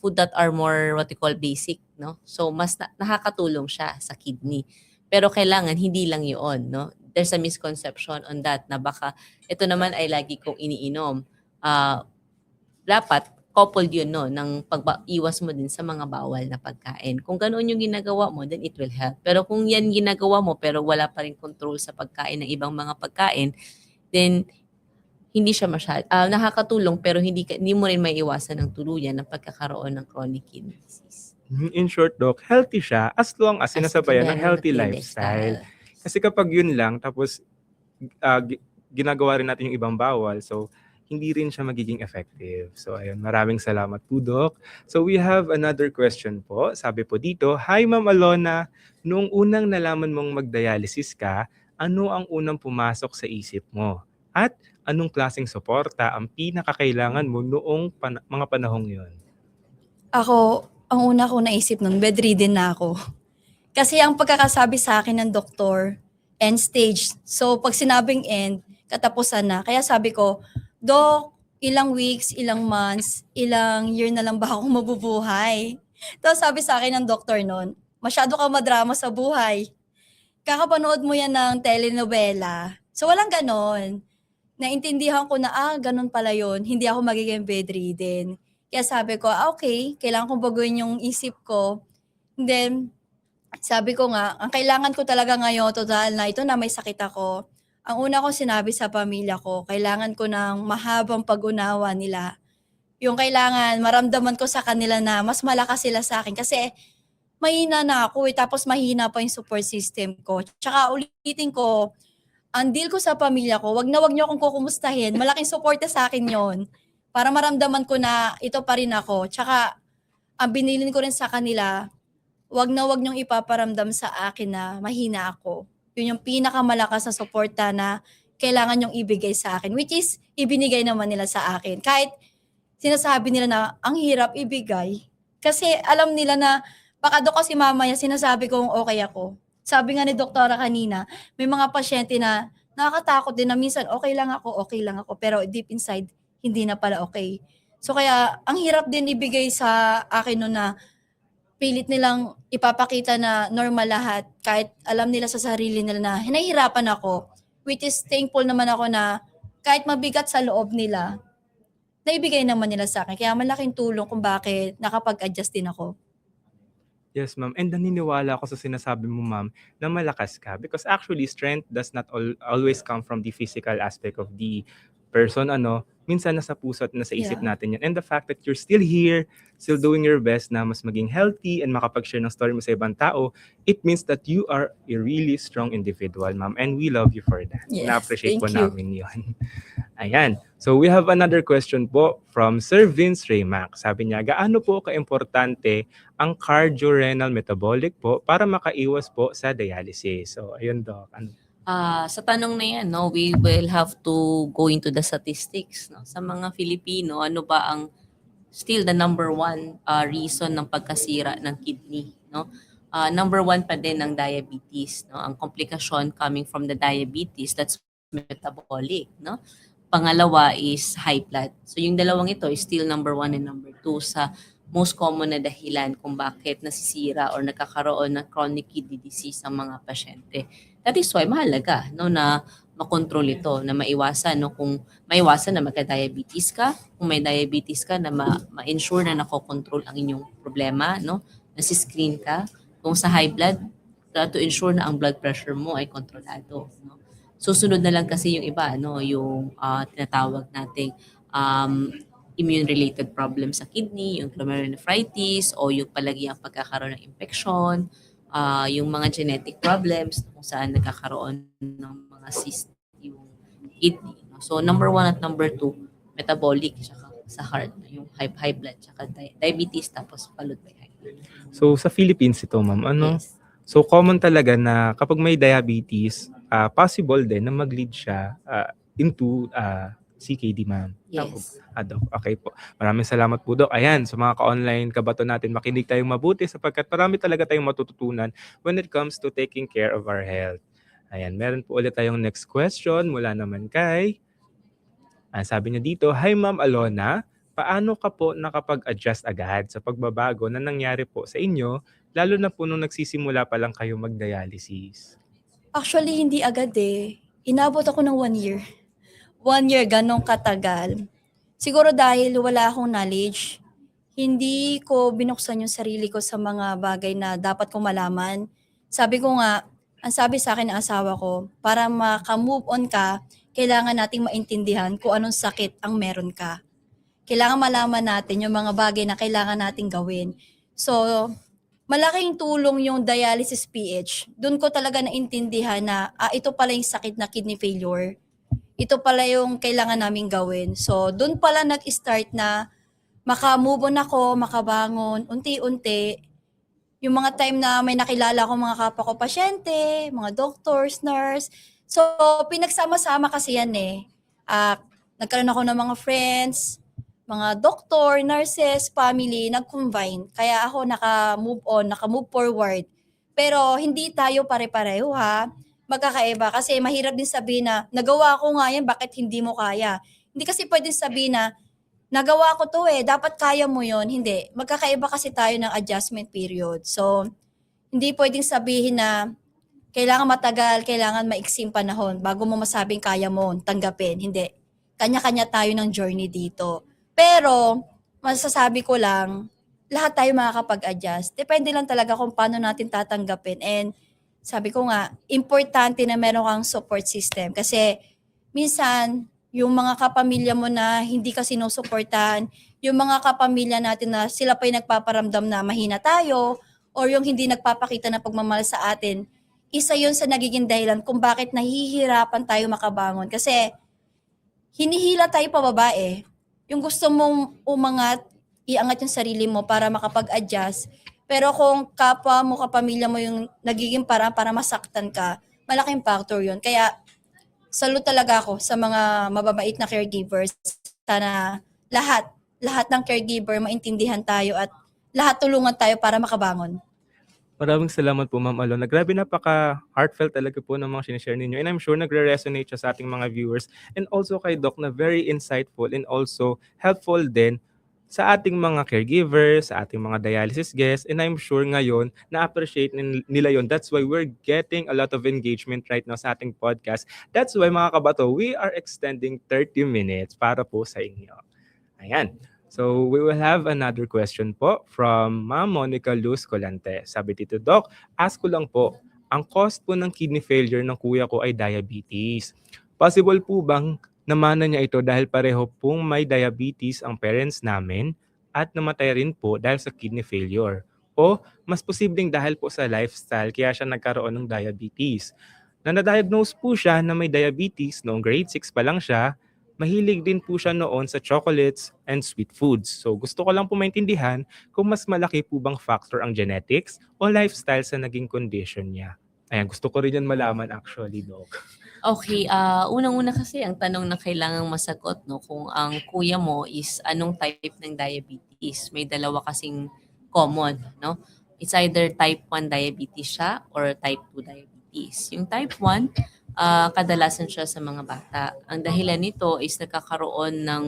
food that are more what we call basic, no? So mas nakakatulong siya sa kidney. Pero kailangan hindi lang 'yon, no? There's a misconception on that na baka ito naman ay lagi kong iniinom. Dapat coupled 'yun, no, ng iwas mo din sa mga bawal na pagkain. Kung ganoon yung ginagawa mo, then it will help. Pero kung yan ginagawa mo pero wala pa rin control sa pagkain ng ibang mga pagkain, then hindi siya nakakatulong pero hindi mo rin maiiwasan ng tuluyan ng pagkakaroon ng chronic kidney disease. In short, Doc, healthy siya as long as sinasabayan ng healthy lifestyle. Kasi kapag yun lang, tapos ginagawa rin natin yung ibang bawal, so hindi rin siya magiging effective. So ayun, maraming salamat po, Doc. So we have another question po. Sabi po dito, Hi Ma'am Alona, noong unang nalaman mong magdialysis ka, ano ang unang pumasok sa isip mo? At anong klaseng suporta ang pinakakailangan mo noong mga panahong yun? Ako, ang una ko naisip nun, bedridden na ako. Kasi ang pagkakasabi sa akin ng doktor, end stage. So pag sinabing end, katapusan na. Kaya sabi ko, Dok, ilang weeks, ilang months, ilang year na lang ba ako mabubuhay? Tapos sabi sa akin ng doktor nun, masyado ka madrama sa buhay. Kakapanood mo yan ng telenovela. So walang ganon. Naintindihan ko na, ganun pala yun. Hindi ako magiging bedridden. Kaya sabi ko, okay, kailangan kong baguhin yung isip ko. And then, sabi ko nga, ang kailangan ko talaga ngayon, total na ito na may sakit ako. Ang una kong sinabi sa pamilya ko, kailangan ko ng mahabang pag-unawa nila. Yung kailangan, maramdaman ko sa kanila na mas malakas sila sa akin. Kasi mahina na ako tapos mahina pa yung support system ko. Tsaka ulitin ko, ang deal ko sa pamilya ko, wag niyo akong kukumustahin. Malaking suporta sa akin yon para maramdaman ko na ito pa rin ako. Tsaka, ang binilin ko rin sa kanila, wag niyong ipaparamdam sa akin na mahina ako. Yun yung pinakamalakas na suporta na kailangan yung ibigay sa akin. Which is, ibinigay naman nila sa akin. Kahit sinasabi nila na ang hirap ibigay. Kasi alam nila na, baka doon kasi mamaya sinasabi kong okay ako. Sabi nga ni doktora kanina, may mga pasyente na nakakatakot din na minsan okay lang ako, pero deep inside, hindi na pala okay. So kaya, ang hirap din ibigay sa akin no na pilit nilang ipapakita na normal lahat, kahit alam nila sa sarili nila na hinahirapan ako, which is thankful naman ako na kahit mabigat sa loob nila, naibigay naman nila sa akin. Kaya malaking tulong kung bakit nakapag-adjust din ako. Yes, ma'am. And naniniwala ako sa sinasabi mo, ma'am, na malakas ka. Because actually, strength does not always come from the physical aspect of the person, minsan nasa puso at nasa isip natin yan. And the fact that you're still here, still doing your best na mas maging healthy and makapag-share ng story mo sa ibang tao, it means that you are a really strong individual, ma'am. And we love you for that. Yes, Na-appreciate thank po you. namin yun. Ayan. So we have another question po from Sir Vince Raymac. Sabi niya, gaano po ka-importante ang cardiorenal metabolic po para makaiwas po sa dialysis? So ayun, Doc. Sa tanong na yan, no, we will have to go into the statistics. No? Sa mga Filipino, ano ba ang still the number one reason ng pagkasira ng kidney? No? Number one pa din ang diabetes. No? Ang komplikasyon coming from the diabetes, that's metabolic. No? Pangalawa is high blood. So yung dalawang ito is still number one and number two sa most common na dahilan kung bakit nasisira or nagkakaroon ng chronic kidney disease ang mga pasyente. That is why mahalaga no, na makontrol ito, na maiwasan. No? Kung maiwasan na magka-diabetes ka, kung may diabetes ka, na ma-ensure na nakokontrol ang inyong problema, no? Nasi-screen ka. Kung sa high blood, to ensure na ang blood pressure mo ay kontrolado. No? Susunod na lang kasi yung iba, no? Yung tinatawag nating immune-related problem sa kidney, yung glomerulonephritis, o yung palagiang pagkakaroon ng infection, yung mga genetic problems kung saan nagkakaroon ng mga cyst yung kidney. No? So number 1 at number 2, metabolic tsaka sa heart, yung high blood tsaka diabetes tapos followed by high blood. So sa Philippines ito, ma'am, ano? Yes. So common talaga na kapag may diabetes, possible din na mag-lead siya into CKD, ma'am. Tama po Yes. ba? Doc. Okay po. Maraming salamat po, Doc. Ayan, sa mga ka-online kabato natin, makinig tayong mabuti sapagkat marami talaga tayong matututunan when it comes to taking care of our health. Ayan, meron po ulit tayong next question mula naman kay sabi niya dito, "Hi Ma'am Alona, paano ka po nakapag-adjust agad sa pagbabago na nangyari po sa inyo, lalo na po nung nagsisimula pa lang kayo mag-dialysis?" Actually, hindi agad eh. Inabot ako ng 1 year. 1 year, ganong katagal. Siguro dahil wala akong knowledge, hindi ko binuksan yung sarili ko sa mga bagay na dapat kong malaman. Sabi ko nga, ang sabi sa akin ng asawa ko, para maka-move on ka, kailangan nating maintindihan kung anong sakit ang meron ka. Kailangan malaman natin yung mga bagay na kailangan nating gawin. So, malaking tulong yung dialysis PH. Doon ko talaga naintindihan na ito pala yung sakit na kidney failure. Ito pala yung kailangan naming gawin. So, doon pala nag-start na maka-move on ako, makabangon, unti-unti. Yung mga time na may nakilala ko mga kapwa ko pasyente, mga doctors, nurse. So, pinagsama-sama kasi yan eh. Nagkaroon ako ng mga friends, mga doktor, nurses, family, nag-combine. Kaya ako naka-move on, naka-move forward. Pero hindi tayo pare-pareho ha. Magkakaiba kasi mahirap din sabihin na nagawa ko nga yan, bakit hindi mo kaya? Hindi kasi pwedeng sabihin na nagawa ko to eh, dapat kaya mo yon. Hindi. Magkakaiba kasi tayo ng adjustment period. So, hindi pwedeng sabihin na kailangan matagal, kailangan maiksing panahon bago mo masabing kaya mo tanggapin. Hindi. Kanya-kanya tayo ng journey dito. Pero, masasabi ko lang, lahat tayo makakapag-adjust. Depende lang talaga kung paano natin tatanggapin. And sabi ko nga, importante na meron kang support system. Kasi minsan, yung mga kapamilya mo na hindi ka sinusuportahan, yung mga kapamilya natin na sila pa yung nagpaparamdam na mahina tayo, or yung hindi nagpapakita ng pagmamahal sa atin, isa yun sa nagiging dahilan kung bakit nahihirapan tayo makabangon. Kasi hinihila tayo pababa eh. Yung gusto mong umangat, iangat yung sarili mo para makapag-adjust. Pero kung kapwa mo, kapamilya mo yung nagiging parang para masaktan ka, malaking factor yun. Kaya salute talaga ako sa mga mababait na caregivers. Sana lahat ng caregiver maintindihan tayo at lahat tulungan tayo para makabangon. Maraming salamat po, Ma'am Alona. Grabe, napaka-heartfelt talaga po ng mga sinishare ninyo. And I'm sure nagre-resonate siya sa ating mga viewers. And also kay Doc na very insightful and also helpful din sa ating mga caregivers, sa ating mga dialysis guests. And I'm sure ngayon na-appreciate nila yon. That's why we're getting a lot of engagement right now sa ating podcast. That's why mga kabato, we are extending 30 minutes para po sa inyo. Ayan. So we will have another question po from Ma'am Monica Luz Colante. Sabi dito, Doc, ask ko lang po, ang cause po ng kidney failure ng kuya ko ay diabetes. Possible po bang namana niya ito dahil pareho pong may diabetes ang parents namin at namatay rin po dahil sa kidney failure? O mas posibleng dahil po sa lifestyle kaya siya nagkaroon ng diabetes? Na-diagnose po siya na may diabetes noong grade 6 pa lang siya. Mahilig din po siya noon sa chocolates and sweet foods. So gusto ko lang po maintindihan kung mas malaki po bang factor ang genetics o lifestyle sa naging condition niya. Ayan, gusto ko rin yan malaman actually, Doc. Okay, unang-una kasi ang tanong na kailangang masagot, no, kung ang kuya mo is anong type ng diabetes. May dalawa kasing common, no? It's either type 1 diabetes siya or type 2 diabetes. Yung type 1, kadalasan siya sa mga bata. Ang dahilan nito is nagkakaroon ng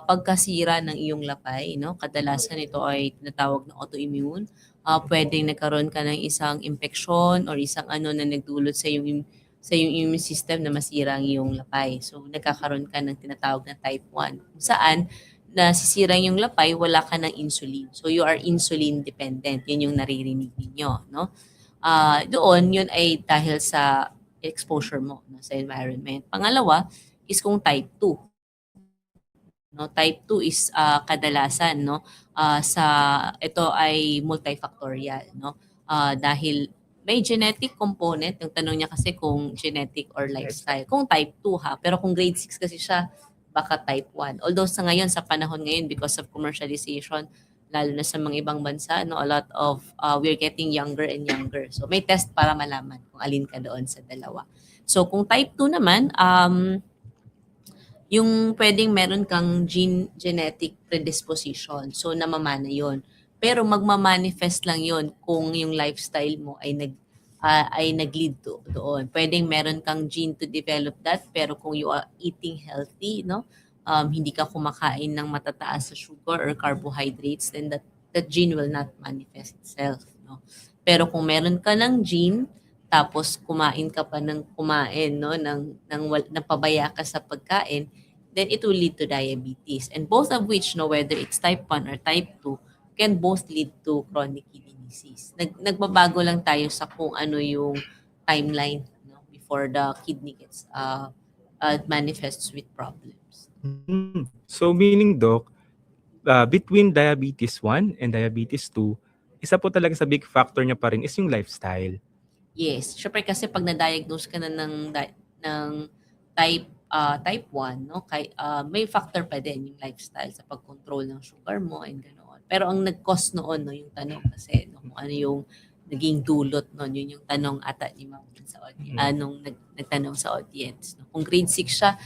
pagkasira ng iyong lapay, no? Kadalasan ito ay tinatawag na autoimmune. Pwedeng nagkaroon ka ng isang infection or isang ano na nagdulot sa iyong immune system na masira ang iyong lapay. So, nagkakaroon ka ng tinatawag na type 1. Kung saan, nasisira yung lapay, wala ka ng insulin. So, you are insulin dependent. Yun yung naririnig ninyo, no? Doon, yun ay dahil sa exposure mo, no, sa environment. Pangalawa is kung type 2. No, type 2 is kadalasan, no, sa ito ay multifactorial, no. dahil may genetic component. Yung tanong niya kasi kung genetic or lifestyle. Kung type 2 ha. Pero kung grade 6 kasi siya, baka type 1. Although sa ngayon, sa panahon ngayon, because of commercialization, lalo na sa mga ibang bansa, no, a lot of we're getting younger and younger. So may test para malaman kung alin ka doon sa dalawa. So kung type 2 naman, yung pwedeng meron kang genetic predisposition. So namamana yon. Pero magmamanifest lang yon kung yung lifestyle mo ay nag-lead doon. Pwedeng meron kang gene to develop that, pero kung you are eating healthy, no, hindi ka kumakain ng matataas sa sugar or carbohydrates, then that gene will not manifest itself, no. Pero kung meron ka ng gene, tapos kumain ka pa ng kumain, no, ng pabaya ka sa pagkain, then it will lead to diabetes. And both of which, no, whether it's type 1 or type 2, can both lead to chronic kidney disease. Nagbabago lang tayo sa kung ano yung timeline, no, before the kidney gets manifests with problems. So meaning, Doc, between diabetes 1 and diabetes 2, isa po talaga sa big factor niya pa rin is yung lifestyle. Yes, syempre kasi pag na-diagnose ka na ng type 1, no, may factor pa din yung lifestyle sa pag-control ng sugar mo and ganoon. Pero ang nag-cause noon, no, yung tanong kasi, no, kung ano yung naging dulot noon, yun yung tanong ata ni Ma'am sa audience, nung nagtanong sa audience. No? Kung grade 6 siya,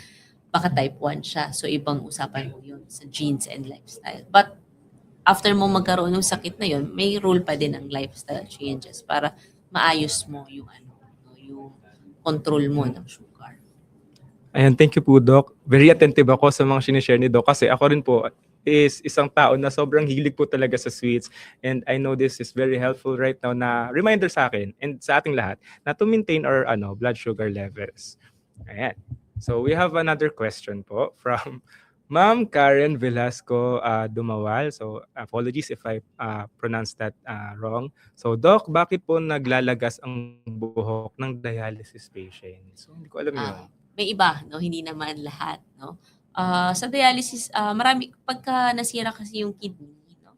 baka type 1 siya. So ibang usapan mo yun sa genes and lifestyle. But after mo magkaroon ng sakit na yun, may role pa din ang lifestyle changes para maayos mo yung yung control mo ng sugar. Ayan, thank you po, Doc. Very attentive ako sa mga sinishare ni Doc kasi ako rin po is isang tao na sobrang hilig po talaga sa sweets, and I know this is very helpful right now na reminder sa akin and sa ating lahat na to maintain our blood sugar levels. Ayan. So we have another question po from Ma'am Karen Velasco Dumawal. So apologies if I pronounced that wrong. So Doc, bakit po naglalagas ang buhok ng dialysis patient? So hindi ko alam yun. May iba, no, hindi naman lahat, no. Sa dialysis, marami pagka nasira kasi yung kidney, no,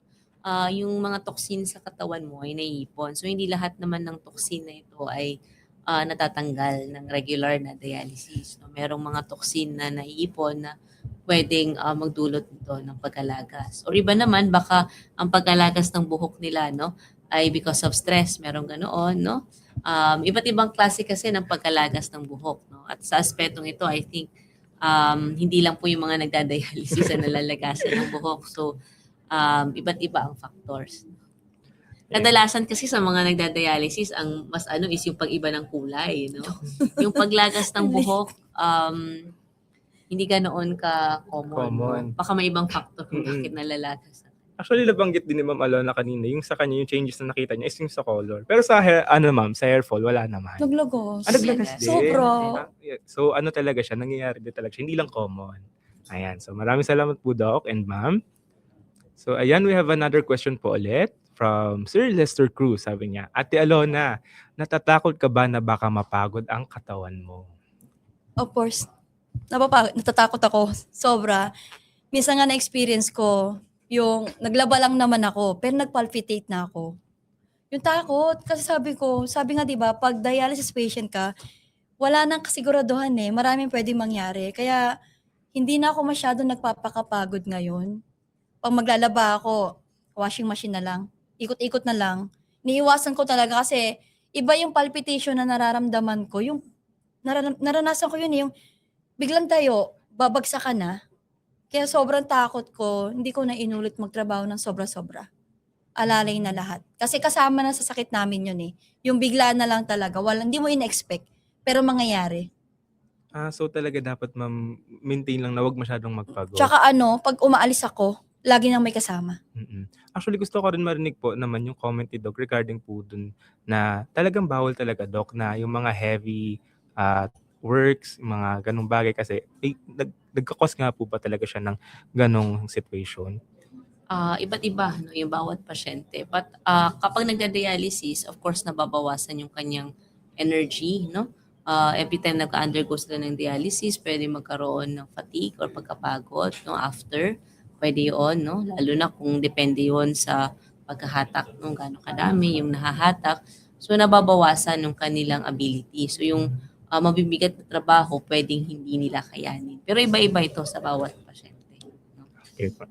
yung mga toxin sa katawan mo ay naiipon. So hindi lahat naman ng toxin na ito ay natatanggal ng regular na dialysis. No? Merong mga toxin na naiipon na pwedeng magdulot nito ng pagkalagas. Or iba naman, baka ang pagkalagas ng buhok nila, no, ay because of stress, merong ganoon, no. Iba't ibang klase kasi ng pagkalagas ng buhok, no. At sa aspetong ito, I think hindi lang po yung mga nagdadialysis na nalalagasan ng buhok. So, iba't iba ang factors. Kadalasan kasi sa mga nagdadialysis, ang mas is yung pag-iba ng kulay, no? Yung paglagas ng buhok, hindi ganoon ka-common. No? Baka may ibang factor kung bakit nalalagas. Actually, nabanggit din ni Ma'am Alona kanina, yung sa kanya, yung changes na nakita niya is yung sa color. Pero sa hair, ma'am, sa hair fall, wala naman. Naglagos. Naglagas din? Sobra. So, talaga siya, nangyayari din talaga siya, hindi lang common. Ayan, so maraming salamat po, Doc and Ma'am. So, ayan, we have another question po ulit from Sir Lester Cruz. Sabi niya, Ate Alona, natatakot ka ba na baka mapagod ang katawan mo? Of course, natatakot ako. Sobra. Minsan nga na-experience ko, yung naglaba lang naman ako, pero nagpalpitate na ako. Yung takot, kasi sabi nga diba, pag dialysis patient ka, wala nang kasiguraduhan maraming pwedeng mangyari. Kaya, hindi na ako masyado nagpapakapagod ngayon. Pag maglalaba ako, washing machine na lang, ikot-ikot na lang. Niiwasan ko talaga kasi, iba yung palpitation na nararamdaman ko. Yung, naranasan ko yun yung biglang tayo, babagsak ka na. Kaya sobrang takot ko, hindi ko na inulit magtrabaho ng sobra-sobra. Alalay na lahat. Kasi kasama na sa sakit namin yun Yung bigla na lang talaga, hindi mo in-expect, pero mangyayari. So talaga dapat maintain lang na wag masyadong magpagod. Tsaka pag umaalis ako, lagi nang may kasama. Actually, gusto ko rin marinig po naman yung comment ni Doc regarding po dun na talagang bawal talaga, Doc, na yung mga heavy works, mga ganong bagay kasi nagkakos nga po ba talaga siya ng ganong situation? Iba't iba, no, yung bawat pasyente. But kapag nagda-dialysis, of course, nababawasan yung kanyang energy, no? Every time nag-undergo sila ng dialysis, pwede magkaroon ng fatigue or pagkapagod, no, after. Pwede yun, no? Lalo na kung depende yun sa paghahatak nung gaano kadami yung nahahatak. So nababawasan yung kanilang ability. So yung mabibigat na trabaho, pwedeng hindi nila kayanin. Pero iba-iba ito sa bawat pasyente. No? Okay po.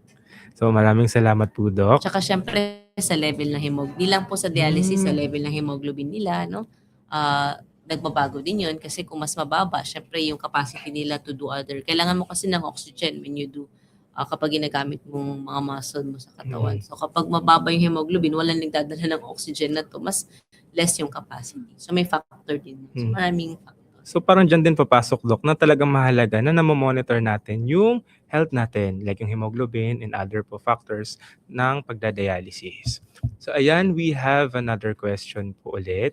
So maraming salamat po, Doc. Tsaka syempre sa level ng di lang po sa dialysis, sa level ng hemoglobin nila, no? Nagbabago din yun kasi kung mas mababa, syempre yung capacity nila to do other. Kailangan mo kasi ng oxygen when you do kapag ginagamit mong mga muscle mo sa katawan. So kapag mababa yung hemoglobin, walang nagdadala ng oxygen na to, mas less yung capacity. So may factor din. So maraming factor. So parang dyan din papasok, Doc, na talagang mahalaga na namomonitor natin yung health natin, like yung hemoglobin and other po factors ng pagdadialysis. So ayan, we have another question po ulit.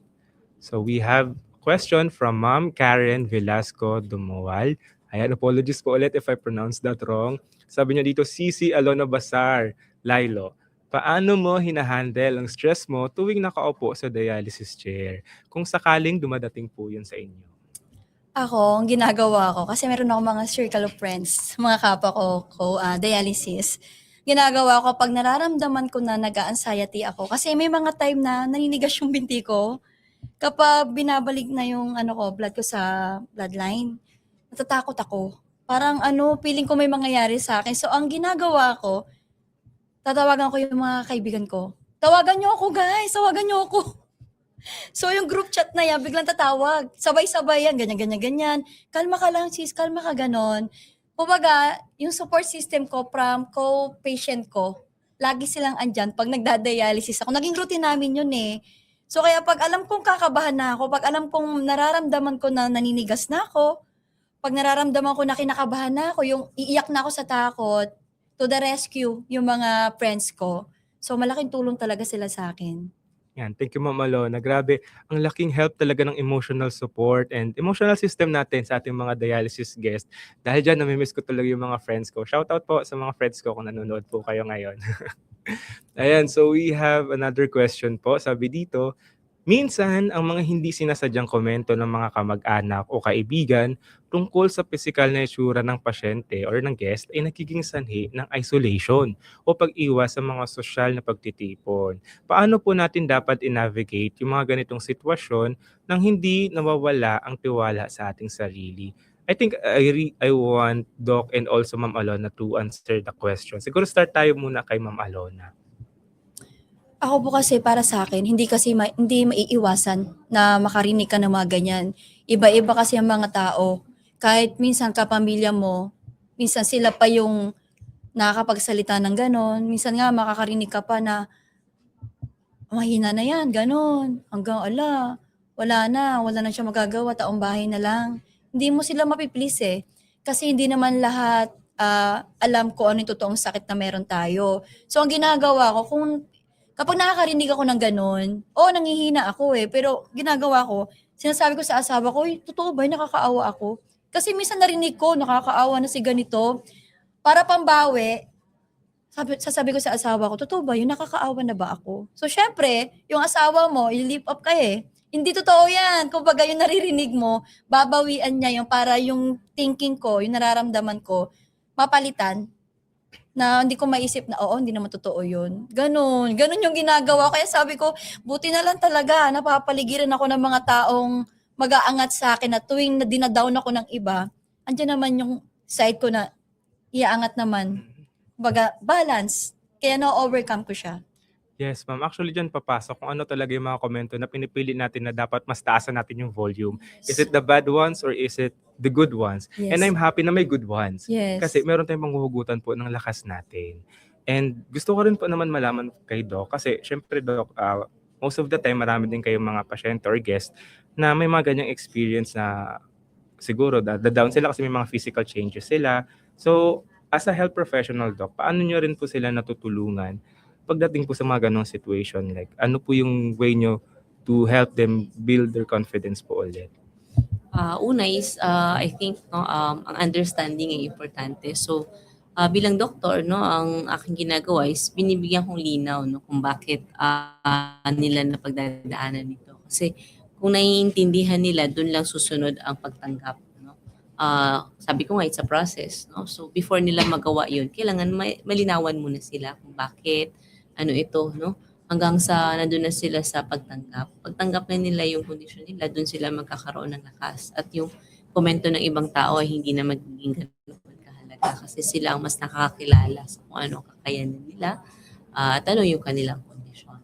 So we have question from Ma'am Karen Velasco Dumual. Ayan, apologies po ulit if I pronounced that wrong. Sabi niya dito, Cici Alona Basar, Lilo, paano mo hinahandle ang stress mo tuwing nakaupo sa dialysis chair? Kung sakaling dumadating po yun sa inyo. Ako, ang ginagawa ko, kasi meron ako mga circle of friends, mga kapwa ko, dialysis. Ginagawa ko, pag nararamdaman ko na nag-anxiety ako, kasi may mga time na naninigas yung binti ko, kapag binabalik na yung blood ko sa bloodline, natatakot ako. Parang feeling ko may mangyayari sa akin. So, ang ginagawa ko, tatawagan ko yung mga kaibigan ko. Tawagan niyo ako, guys! Tawagan niyo ako! So, yung group chat na yan, biglang tatawag. Sabay-sabay yan, ganyan. Kalma ka lang, sis. Kalma ka, ganon. Kumbaga, yung support system ko from co-patient ko, lagi silang andyan pag nagdadialysis ako. Naging routine namin yun eh. So, kaya pag alam kong kakabahan na ako, pag alam kong nararamdaman ko na naninigas na ako, pag nararamdaman ko na kinakabahan na ako, yung iiyak na ako sa takot, to the rescue, yung mga friends ko. So, malaking tulong talaga sila sa akin. Yan, thank you Ma'am Alona. Grabe, ang laking help talaga ng emotional support and emotional system natin sa ating mga dialysis guests. Dahil dyan, namimiss ko talaga yung mga friends ko. Shoutout po sa mga friends ko kung nanonood po kayo ngayon. Ayan, so we have another question po. Sabi dito, minsan, ang mga hindi sinasadyang komento ng mga kamag-anak o kaibigan tungkol sa physical na itsura ng pasyente or ng guest ay nagiging sanhi ng isolation o pag-iwas sa mga sosyal na pagtitipon. Paano po natin dapat i-navigate yung mga ganitong sitwasyon nang hindi nawawala ang tiwala sa ating sarili? I think I want Doc and also Ma'am Alona to answer the question. Siguro start tayo muna kay Ma'am Alona. Ako po kasi para sa akin, hindi maiiwasan na makarinig ka ng mga ganyan. Iba-iba kasi ang mga tao. Kahit minsan kapamilya mo, minsan sila pa yung nakakapagsalita ng ganon. Minsan nga makakarinig ka pa na mahina na yan, ganon. Hanggang wala na siya magagawa, taong bahay na lang. Hindi mo sila mapiplease eh. Kasi hindi naman lahat alam ko ano yung totoong sakit na meron tayo. So ang ginagawa ko, kapag nakakarinig ako ng ganun, nangihina ako eh. Pero ginagawa ko, sinasabi ko sa asawa ko, totoo ba, nakakaawa ako? Kasi minsan narinig ko, nakakaawa na si ganito. Para pambawi, sasabi ko sa asawa ko, totoo ba, nakakaawa na ba ako? So syempre, yung asawa mo, i-lift up ka eh. Hindi totoo yan. Kumbaga yung naririnig mo, babawian niya yung para yung thinking ko, yung nararamdaman ko, mapalitan na hindi ko maisip na hindi naman totoo yun. Ganun yung ginagawa. Kaya sabi ko, buti na lang talaga, napapaligiran ako ng mga taong mag-aangat sa akin na tuwing na dinadown ako ng iba, andyan naman yung side ko na iaangat naman. Baga, balance. Kaya na-overcome ko siya. Yes, ma'am. Actually, dyan papasok kung ano talaga yung mga komento na pinipili natin na dapat mas taasan natin yung volume. Is it the bad ones or is it the good ones? Yes. And I'm happy na may good ones. Yes. Kasi meron tayong manghuhugutan po ng lakas natin. And gusto ko rin po naman malaman kay Doc, kasi syempre Doc, most of the time marami din kayong mga pasyente or guest na may mga ganyang experience na siguro down sila kasi may mga physical changes sila. So, as a health professional, Doc, paano nyo rin po sila natutulungan pagdating po sa mga ganong situation? Like, ano po yung way nyo to help them build their confidence po ulit? Una is, I think, ang understanding ay importante. So, bilang doktor, ang aking ginagawa is binibigyan kong linaw kung bakit nila napagdadaanan nito. Kasi kung naiintindihan nila, dun lang susunod ang pagtanggap. Sabi ko nga, it's a process. So, before nila magawa yun, kailangan malinawan muna sila kung bakit, ano ito, hanggang sa nandun na sila sa pagtanggap. Pagtanggap na nila yung kondisyon nila, dun sila magkakaroon ng lakas. At yung komento ng ibang tao ay hindi na magiging ganun kahalaga kasi sila ang mas nakakakilala sa kung ano kakayanin nila at ano yung kanilang kondisyon.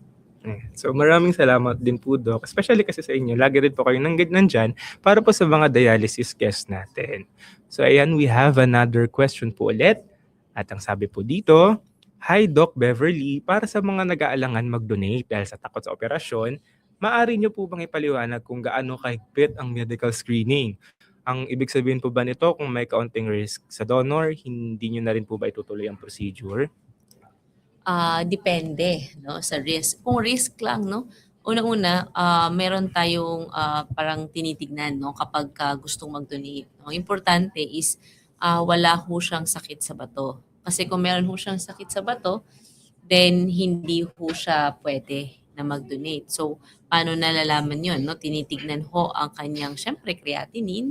So maraming salamat din po, Doc. Especially kasi sa inyo, lagi rin po kayo nandyan para po sa mga dialysis guests natin. So ayan, we have another question po ulit. At ang sabi po dito, Hi Doc Beverly, para sa mga nag-aalangan mag-donate dahil sa takot sa operasyon, maaari niyo po bang ipaliwanag kung gaano kahigpit ang medical screening? Ang ibig sabihin po ba nito kung may kaunting risk sa donor, hindi niyo na rin po ba itutuloy ang procedure? Depende, no, sa risk. Kung risk lang, no, unang-una, meron tayong parang tinitignan, no, kapag gustong mag-donate. No. Importante is wala ho siyang sakit sa bato. Kasi kung meron ho siyang sakit sa bato, then hindi ho siya pwede na mag-donate. So, paano nalalaman yun? No? Tinitignan ho ang kanyang, syempre, creatinine,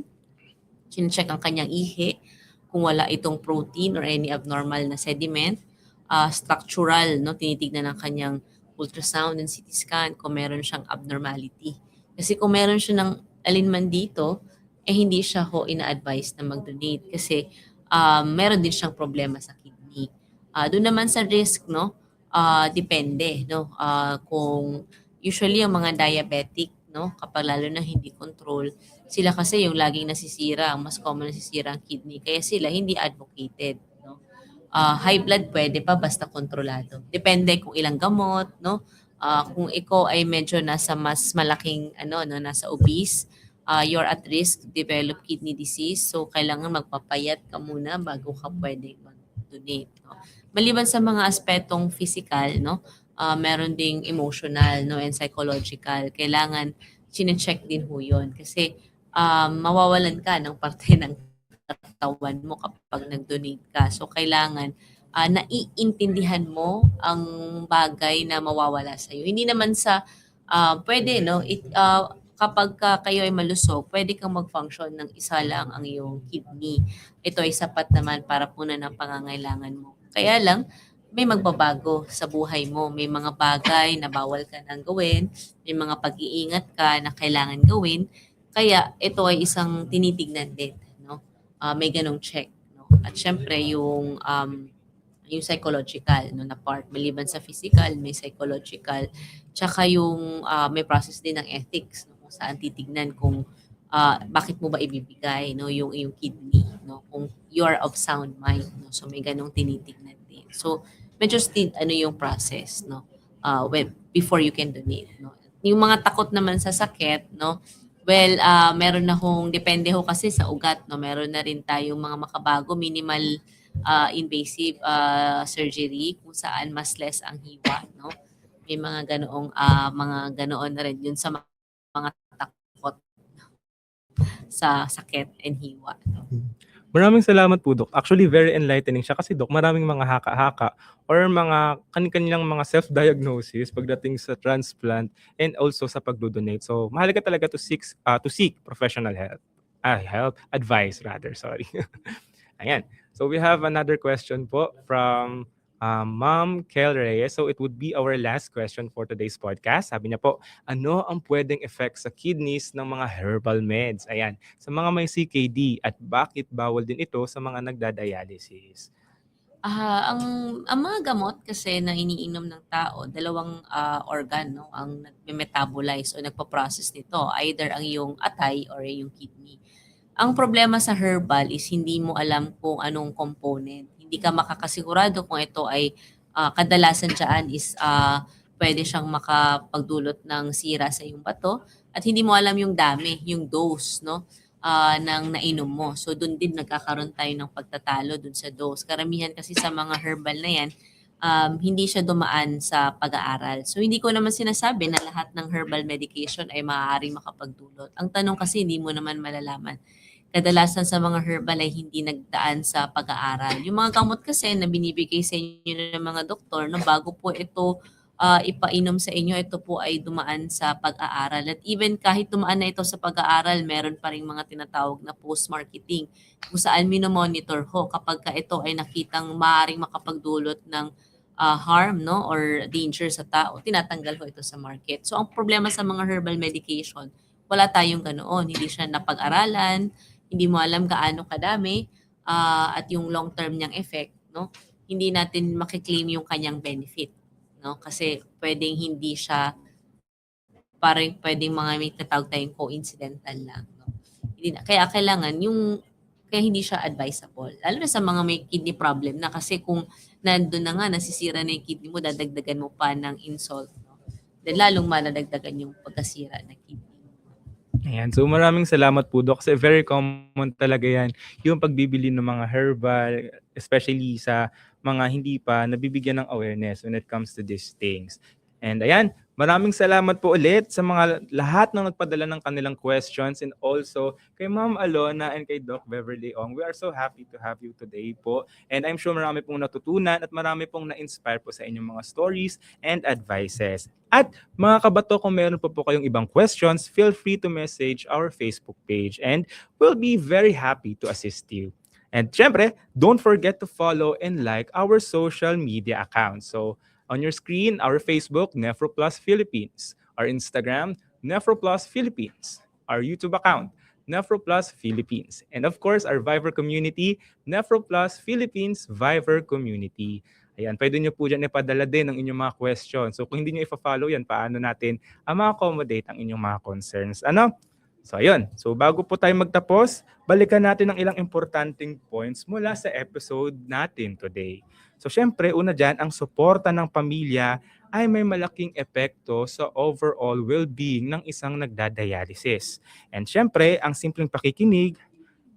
chinecheck ang kanyang ihi, kung wala itong protein or any abnormal na sediment, structural, no, tinitignan ang kanyang ultrasound and CT scan kung meron siyang abnormality. Kasi kung meron siya ng alinman dito, hindi siya ho ina-advise na mag-donate kasi meron din siyang problema sa kidney. Doon naman sa risk, no, depende, no, kung usually ang mga diabetic, no, kapag lalo na hindi control, sila kasi yung laging nasisira, ang mas common nasisira ang kidney, kaya sila hindi advocated, no. High blood pwede pa basta kontrolado. Depende kung ilang gamot, no? Kung ikaw ay medyo nasa mas malaking ano no, nasa obese, you're at risk to develop kidney disease. So kailangan magpapayat ka muna bago ka pwedeng mag-donate, no? Maliban sa mga aspetong physical, no? Meron ding emotional, no, and psychological. Kailangan chine-check din ho 'yon kasi mawawalan ka ng parte ng katawan mo kapag nag-donate ka. So, kailangan naiintindihan mo ang bagay na mawawala sa'yo. Hindi naman sa, pwede, no? Kapag kayo ay malusog, pwede kang mag-function ng isa lang ang iyong kidney. Ito ay sapat naman para punan ang pangangailangan mo. Kaya lang, may magbabago sa buhay mo. May mga bagay na bawal ka nang gawin. May mga pag-iingat ka na kailangan gawin. Kaya ito ay isang tinitignan din, no? May ganong check, no? At syempre yung psychological, no, na part, maliban sa physical, may psychological, tsaka yung may process din ng ethics, no, kung saan titignan kung bakit mo ba ibibigay, no, yung kidney, no, kung you're of sound mind, no, so may ganong tinitignan din. So medyo still ano yung process, no, before you can donate, no. Yung mga takot naman sa sakit, no, well, meron na hong, depende ho kasi sa ugat, no? Meron na rin tayong mga makabago, minimal invasive surgery kung saan mas less ang hiwa, no? May mga ganoon na rin yun sa mga takot sa sakit and hiwa, no? Maraming salamat po, Doc. Actually, very enlightening siya kasi, Doc, maraming mga haka-haka or mga kanilang mga self-diagnosis pagdating sa transplant and also sa pagdo-donate. So, mahalaga talaga to seek professional help advice rather, sorry. Ayan. So, we have another question po from Ma'am Kel Reyes. So, it would be our last question for today's podcast. Sabi niya po, ano ang pwedeng effect sa kidneys ng mga herbal meds? Ayan, sa mga may CKD at bakit bawal din ito sa mga nagda-dialysis? Ang mga gamot kasi na iniinom ng tao, dalawang organ, no, ang nagme-metabolize o nagpo-process nito, either ang iyong atay or yung kidney. Ang problema sa herbal is hindi mo alam kung anong component. Hindi ka makakasigurado kung ito ay kadalasan dyan is pwede siyang makapagdulot ng sira sa iyong bato at hindi mo alam yung dami, yung dose, no, ng nainom mo. So doon din nagkakaroon tayo ng pagtatalo doon sa dose. Karamihan kasi sa mga herbal na yan, hindi siya dumaan sa pag-aaral. So hindi ko naman sinasabi na lahat ng herbal medication ay maaaring makapagdulot. Ang tanong kasi hindi mo naman malalaman. Kadalasan sa mga herbal ay hindi nagdaan sa pag-aaral. Yung mga gamot kasi na binibigay sa inyo ng mga doktor, no, bago po ito ipainom sa inyo, ito po ay dumaan sa pag-aaral. At even kahit dumaan na ito sa pag-aaral, meron pa rin mga tinatawag na post-marketing kung saan minomonitor ho kapag ka ito ay nakitang maaaring makapagdulot ng harm, no, or danger sa tao, tinatanggal ho ito sa market. So ang problema sa mga herbal medication, wala tayong ganoon. Hindi siya napag-aralan, hindi mo alam gaano kadami, at yung long-term niyang effect, no? Hindi natin makiklaim yung kanyang benefit, no? Kasi pwedeng hindi siya, parang pwedeng mga may tatawag tayong coincidental lang, no? Hindi na, kaya kailangan yung, kaya hindi siya advisable. Lalo na sa mga may kidney problem na, kasi kung nandun na nga, nasisira na yung kidney mo, dadagdagan mo pa ng insult, no? Then lalong maladagdagan yung pagkasira ng kidney. Ayan. So maraming salamat po, Doc. Kasi very common talaga yan. Yung pagbibili ng mga herbal, especially sa mga hindi pa nabibigyan ng awareness when it comes to these things. And ayan, maraming salamat po ulit sa mga lahat ng nagpadala ng kanilang questions, and also kay Ma'am Alona and kay Doc Beverly Ong. We are so happy to have you today po. And I'm sure marami pong natutunan at marami pong na-inspire po sa inyong mga stories and advices. At mga kabato, kung meron po kayong ibang questions, feel free to message our Facebook page and we'll be very happy to assist you. And syempre, don't forget to follow and like our social media accounts. So on your screen, our Facebook, NephroPlus Philippines, our Instagram, NephroPlus Philippines, our YouTube account, NephroPlus Philippines, and of course, our Viber community, NephroPlus Philippines Viber Community. Ayan, pwede nyo po dyan ipadala din ang inyong mga questions. So kung hindi nyo i-follow yan, paano natin ma-accommodate ang inyong mga concerns? Ano? So ayun, so bago po tayo magtapos, balikan natin ang ilang importanteng points mula sa episode natin today. So syempre, una dyan, ang suporta ng pamilya ay may malaking epekto sa overall well-being ng isang nagdadialysis. And syempre, ang simpleng pakikinig,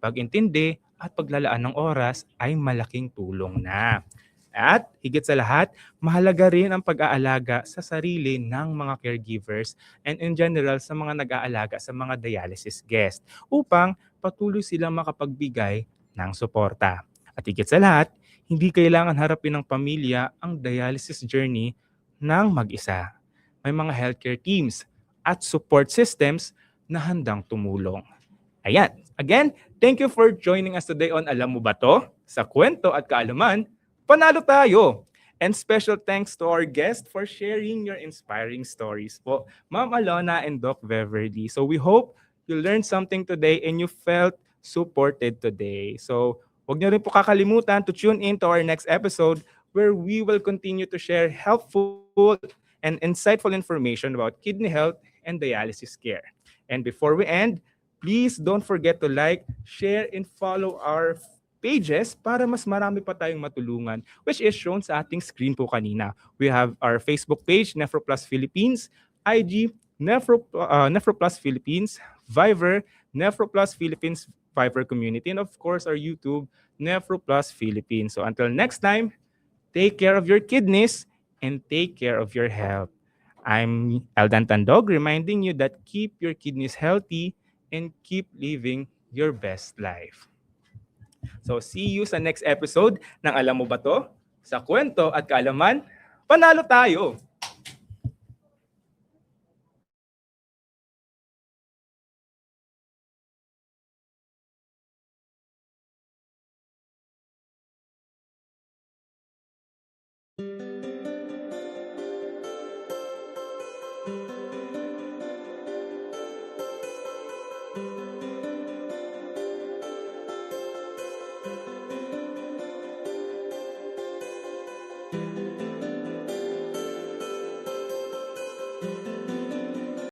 pag-intindi, at paglalaan ng oras ay malaking tulong na. At higit sa lahat, mahalaga rin ang pag-aalaga sa sarili ng mga caregivers and in general sa mga nag-aalaga sa mga dialysis guest upang patuloy silang makapagbigay ng suporta. At higit sa lahat, hindi kailangan harapin ng pamilya ang dialysis journey ng mag-isa. May mga healthcare teams at support systems na handang tumulong. Ayan. Again, thank you for joining us today on Alam Mo Ba To? Sa Kwento at Kaalaman, panalo tayo! And special thanks to our guest for sharing your inspiring stories po, Ma'am Alona and Doc Beverly. So we hope you learned something today and you felt supported today. So huwag niyo rin po kakalimutan to tune in to our next episode where we will continue to share helpful and insightful information about kidney health and dialysis care. And before we end, please don't forget to like, share, and follow our pages para mas marami pa tayong matulungan, which is shown sa ating screen po kanina. We have our Facebook page, NephroPlus Philippines, IG, NephroPlus Philippines, Viber, NephroPlus Philippines Viber Community, and of course our YouTube, NephroPlus Philippines. So until next time, take care of your kidneys and take care of your health. I'm Eldan Tandog, reminding you that keep your kidneys healthy and keep living your best life. So see you sa next episode ng Alam Mo Ba To? Sa Kwento at Kaalaman, panalo tayo!